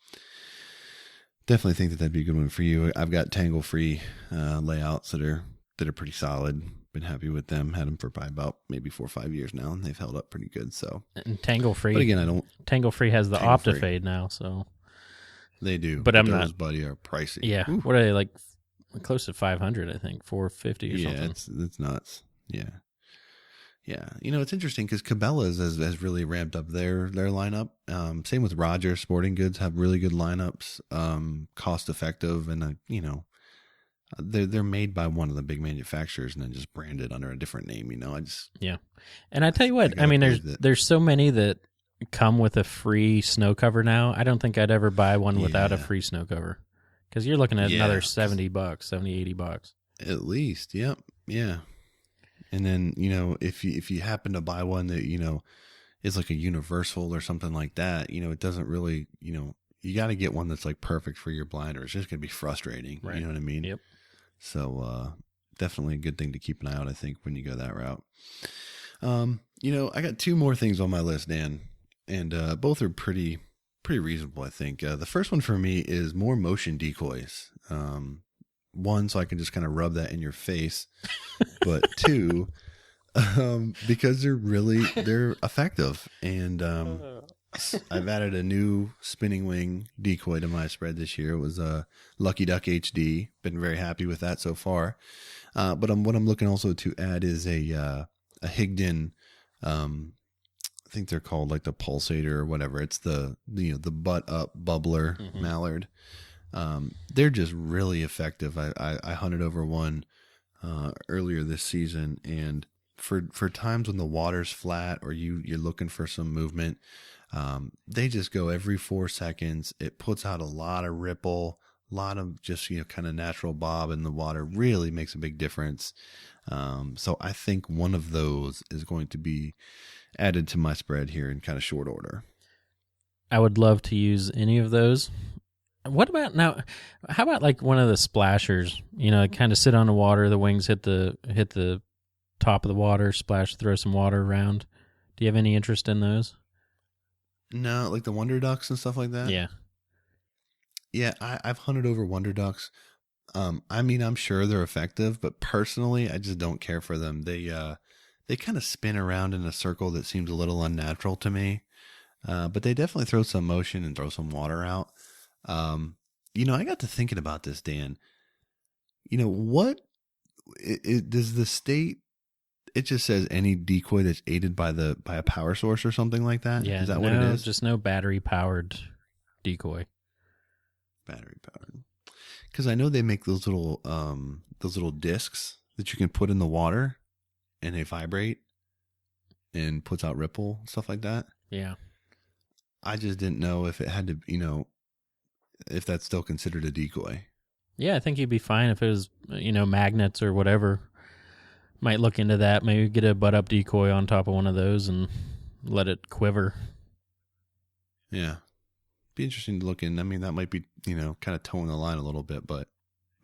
definitely think that'd be a good one for you. I've got tangle-free layouts that are pretty solid. Been happy with them. Had them for probably about maybe 4 or 5 years now, and they've held up pretty good. So and tangle-free. But again, tangle-free has the OptiFade now, so they do. But those, not, buddy, are pricey. Yeah, Ooh. What are they, like close to 500? I think 450 or something. Yeah, it's nuts. Yeah. Yeah, it's interesting because Cabela's has really ramped up their lineup. Same with Rogers Sporting Goods, have really good lineups, cost effective, and they're made by one of the big manufacturers and then just branded under a different name. Yeah. And I tell you what, there's so many that come with a free snow cover now. I don't think I'd ever buy one without a free snow cover, because you're looking at another $70, $80. At least, yep, yeah. And then, if you happen to buy one that, is like a universal or something like that, it doesn't really, you got to get one that's like perfect for your blind, or it's just going to be frustrating. Right. You know what I mean? Yep. So, definitely a good thing to keep an eye out, I think, when you go that route. I got 2 more things on my list, Dan, and both are pretty reasonable, I think. The first one for me is more motion decoys. One, so I can just kind of rub that in your face, but 2, because they're effective. And I've added a new spinning wing decoy to my spread this year. It was a Lucky Duck HD. Been very happy with that so far. But what I'm looking also to add is a Higdon. I think they're called like the Pulsator or whatever. It's the butt up bubbler mallard. They're just really effective. I hunted over one earlier this season, and for times when the water's flat or you're looking for some movement, they just go every 4 seconds. It puts out a lot of ripple, A lot of just, kind of natural bob in the water really makes a big difference. So I think one of those is going to be added to my spread here in kind of short order. I would love to use any of those. What about now? How about like one of the splashers? Kind of sit on the water, the wings hit the top of the water, splash, throw some water around. Do you have any interest in those? No, like the Wonder Ducks and stuff like that? Yeah. Yeah, I've hunted over Wonder Ducks. I'm sure they're effective, but personally, I just don't care for them. They kind of spin around in a circle that seems a little unnatural to me. But they definitely throw some motion and throw some water out. I got to thinking about this, Dan. What does the state? It just says any decoy that's aided by a power source or something like that. Yeah, is that what it is? Just no battery powered decoy. Battery powered. Because I know they make those little discs that you can put in the water, and they vibrate and puts out ripple, stuff like that. Yeah. I just didn't know if it had to, if that's still considered a decoy. Yeah, I think you'd be fine if it was, magnets or whatever. Might look into that. Maybe get a butt up decoy on top of one of those and let it quiver. Yeah. Be interesting to look in. I mean, that might be, kind of towing the line a little bit, but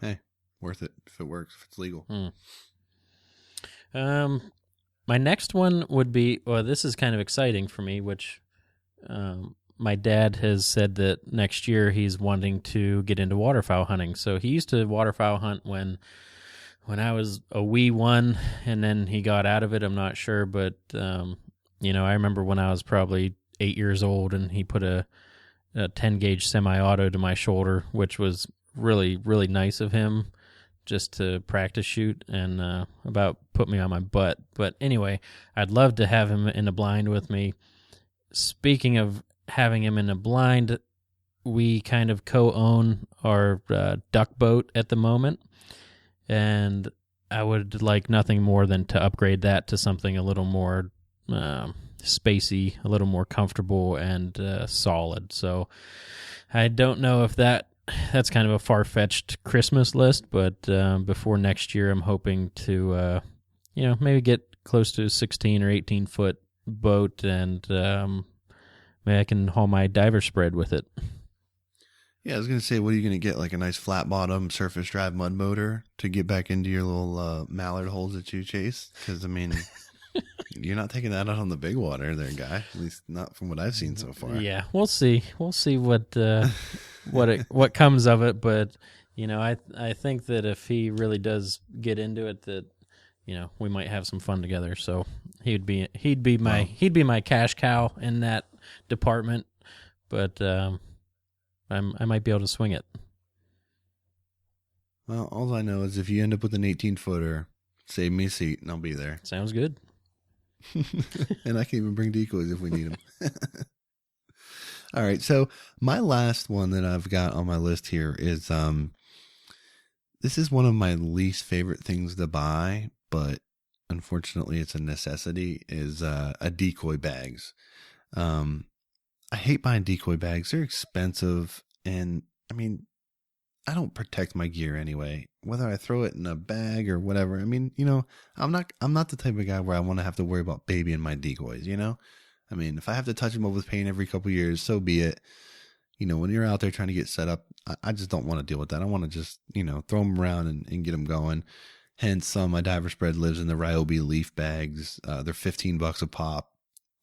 hey, worth it if it works, if it's legal. My next one would be, this is kind of exciting for me, which my dad has said that next year he's wanting to get into waterfowl hunting. So he used to waterfowl hunt when I was a wee one, and then he got out of it. I'm not sure, but I remember when I was probably 8 years old, and he put a 10 gauge semi-auto to my shoulder, which was really, really nice of him, just to practice shoot and about put me on my butt. But anyway, I'd love to have him in a blind with me. Speaking of having him in a blind, we kind of co-own our duck boat at the moment, and I would like nothing more than to upgrade that to something a little more spacey, a little more comfortable and solid. So I don't know if that's kind of a far-fetched Christmas list, but before next year, I'm hoping to, maybe get close to a 16 or 18 foot boat, and maybe I can haul my diver spread with it. Yeah, I was going to say, what are you going to get? Like a nice flat bottom surface drive mud motor to get back into your little mallard holes that you chase? Because, you're not taking that out on the big water there, guy. At least not from what I've seen so far. Yeah, we'll see. We'll see what what comes of it. But I think that if he really does get into it, that we might have some fun together. So he'd be my cash cow in that department. But I might be able to swing it. Well, all I know is if you end up with an 18-footer, save me a seat and I'll be there. Sounds good. And I can even bring decoys if we need them. All right. So my last one that I've got on my list here is, this is one of my least favorite things to buy, but unfortunately it's a necessity, is a decoy bags. I hate buying decoy bags. They're expensive. And I don't protect my gear anyway, whether I throw it in a bag or whatever. I'm not the type of guy where I want to have to worry about babying my decoys, if I have to touch them up with paint every couple of years, so be it. When you're out there trying to get set up, I just don't want to deal with that. I want to just, throw them around and get them going. Hence, my diver spread lives in the Ryobi leaf bags. They're $15 a pop.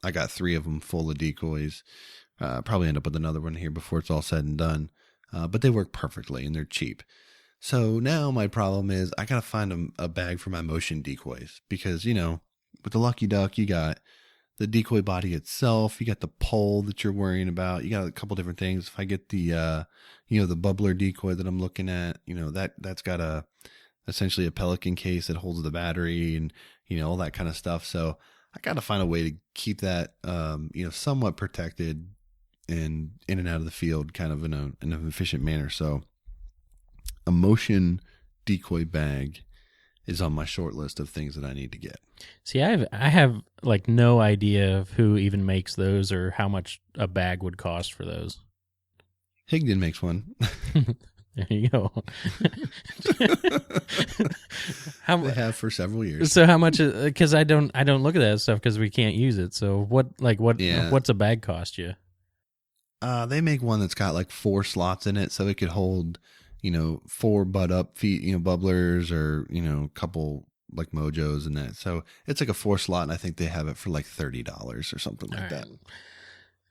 I got 3 of them full of decoys. Probably end up with another one here before it's all said and done. But they work perfectly and they're cheap. So now my problem is I got to find a bag for my motion decoys because, with the Lucky Duck, you got the decoy body itself. You got the pole that you're worrying about. You got a couple different things. If I get the, the bubbler decoy that I'm looking at, that's got essentially a pelican case that holds the battery and, all that kind of stuff. So I got to find a way to keep that, somewhat protected and in and out of the field kind of in an efficient manner. So a motion decoy bag is on my short list of things that I need to get. See, I have like no idea of who even makes those or how much a bag would cost for those. Higdon makes one. There you go. They have for several years. So how much? Because I don't look at that stuff because we can't use it. So what's a bag cost you? They make one that's got like 4 slots in it, so it could hold, 4 butt up feet, bubblers, or a couple like mojos and that. So it's like a 4 slot, and I think they have it for like $30 or something like that.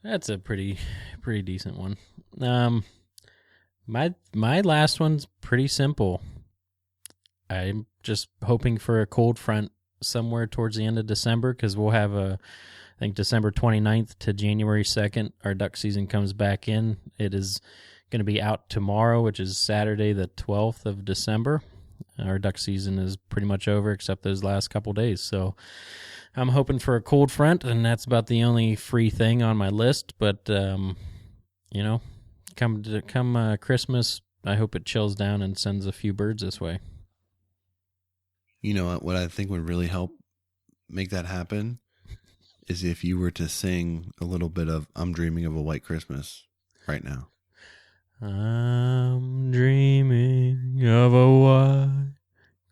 That's a pretty decent one. My last one's pretty simple. I'm just hoping for a cold front somewhere towards the end of December, because we'll have I think December 29th to January 2nd, our duck season comes back in. It is going to be out tomorrow, which is Saturday the 12th of December. Our duck season is pretty much over except those last couple days. So I'm hoping for a cold front, and that's about the only free thing on my list. But, come Christmas, I hope it chills down and sends a few birds this way. You know what I think would really help make that happen is if you were to sing a little bit of I'm Dreaming of a White Christmas right now. I'm dreaming of a white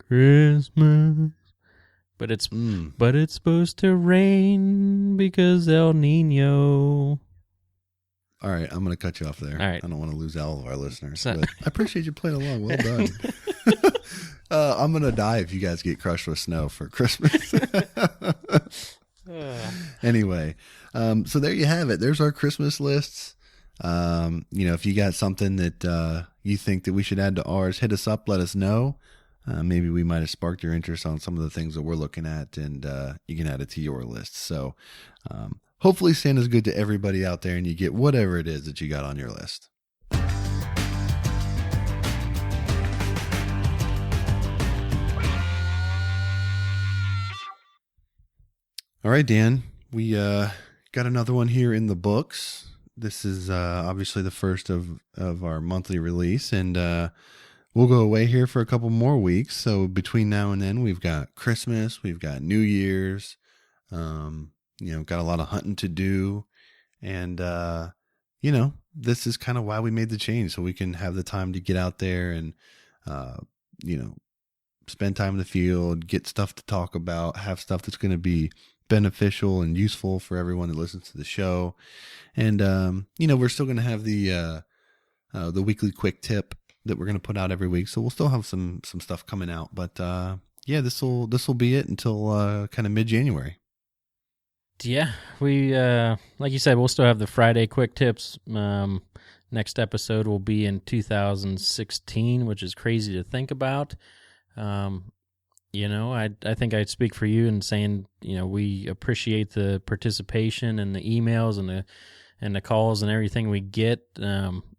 Christmas. But it's supposed to rain because El Nino. All right, I'm going to cut you off there. All right. I don't want to lose all of our listeners, but I appreciate you playing along. Well done. I'm going to die if you guys get crushed with snow for Christmas. Anyway, so there you have it. There's our Christmas lists. If you got something that you think that we should add to ours, hit us up, let us know. Maybe we might have sparked your interest on some of the things that we're looking at, and you can add it to your list. So hopefully Santa's good to everybody out there, and you get whatever it is that you got on your list. All right, Dan, we got another one here in the books. This is obviously the first of our monthly release, and we'll go away here for a couple more weeks. So between now and then, we've got Christmas, we've got New Year's, got a lot of hunting to do. And, this is kind of why we made the change, so we can have the time to get out there and, spend time in the field, get stuff to talk about, have stuff that's going to be beneficial and useful for everyone that listens to the show. And, we're still going to have the weekly quick tip that we're going to put out every week. So we'll still have some stuff coming out, but, this will be it until, kind of mid-January. Yeah, we, like you said, we'll still have the Friday quick tips. Next episode will be in 2016, which is crazy to think about. I think I'd speak for you in saying, we appreciate the participation and the emails and the calls and everything we get.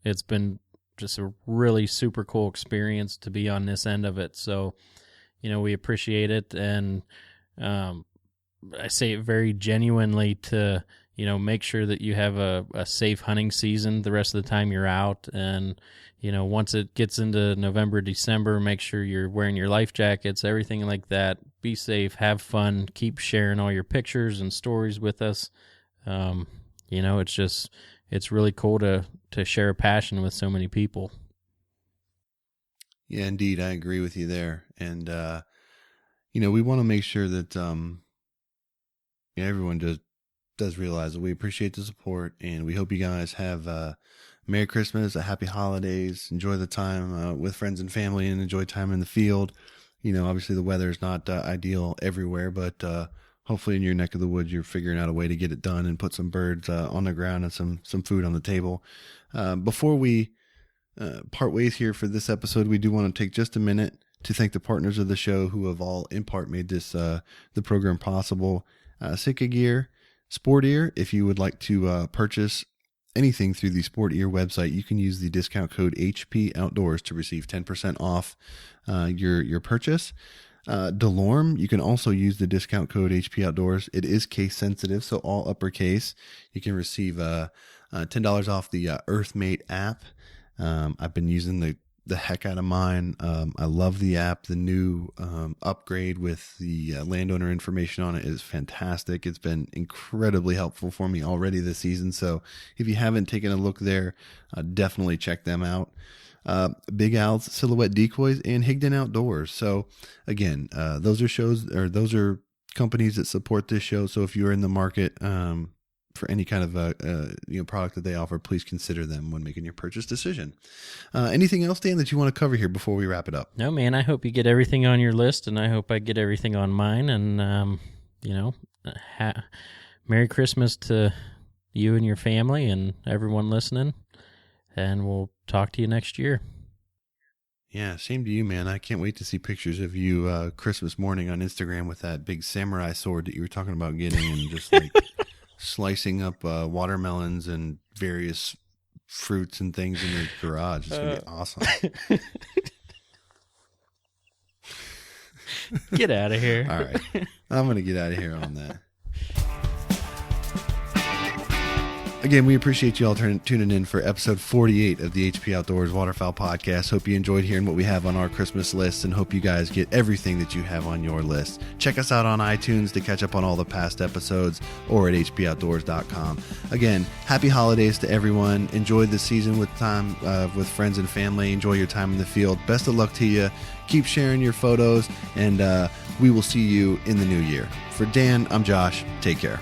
It's been just a really super cool experience to be on this end of it. So, we appreciate it. And, I say it very genuinely to, make sure that you have a safe hunting season the rest of the time you're out. And, once it gets into November, December, make sure you're wearing your life jackets, everything like that. Be safe, have fun, keep sharing all your pictures and stories with us. It's really cool to share a passion with so many people. Yeah, indeed. I agree with you there. And, we want to make sure that, everyone does realize that we appreciate the support, and we hope you guys have a Merry Christmas, a Happy Holidays, enjoy the time with friends and family, and enjoy time in the field. Obviously the weather is not ideal everywhere, but hopefully in your neck of the woods you're figuring out a way to get it done and put some birds on the ground and some food on the table. Before we part ways here for this episode, we do want to take just a minute to thank the partners of the show who have all in part made this the program possible. Sitka Gear, Sport Ear. If you would like to purchase anything through the Sport Ear website, you can use the discount code HP Outdoors to receive 10% off your purchase. DeLorme, you can also use the discount code HP Outdoors. It is case sensitive, so all uppercase. You can receive $10 off the Earthmate app. I've been using the heck out of mine. I love the app. The new upgrade with the landowner information on it is fantastic. It's been incredibly helpful for me already this season. So if you haven't taken a look there, definitely check them out. Big Al's Silhouette Decoys, and Higdon Outdoors. So again, those are companies that support this show. So if you're in the market for any kind of product that they offer, please consider them when making your purchase decision. Anything else, Dan, that you want to cover here before we wrap it up? No, man, I hope you get everything on your list, and I hope I get everything on mine. And, Merry Christmas to you and your family and everyone listening. And we'll talk to you next year. Yeah, same to you, man. I can't wait to see pictures of you Christmas morning on Instagram with that big samurai sword that you were talking about getting and just like slicing up watermelons and various fruits and things in your garage. It's going to be awesome. Get out of here. All right. I'm going to get out of here on that. Again, we appreciate you all tuning in for episode 48 of the HP Outdoors Waterfowl Podcast. Hope you enjoyed hearing what we have on our Christmas list, and hope you guys get everything that you have on your list. Check us out on iTunes to catch up on all the past episodes, or at hpoutdoors.com. Again, happy holidays to everyone. Enjoy the season with friends and family. Enjoy your time in the field. Best of luck to you. Keep sharing your photos, and we will see you in the new year. For Dan, I'm Josh. Take care.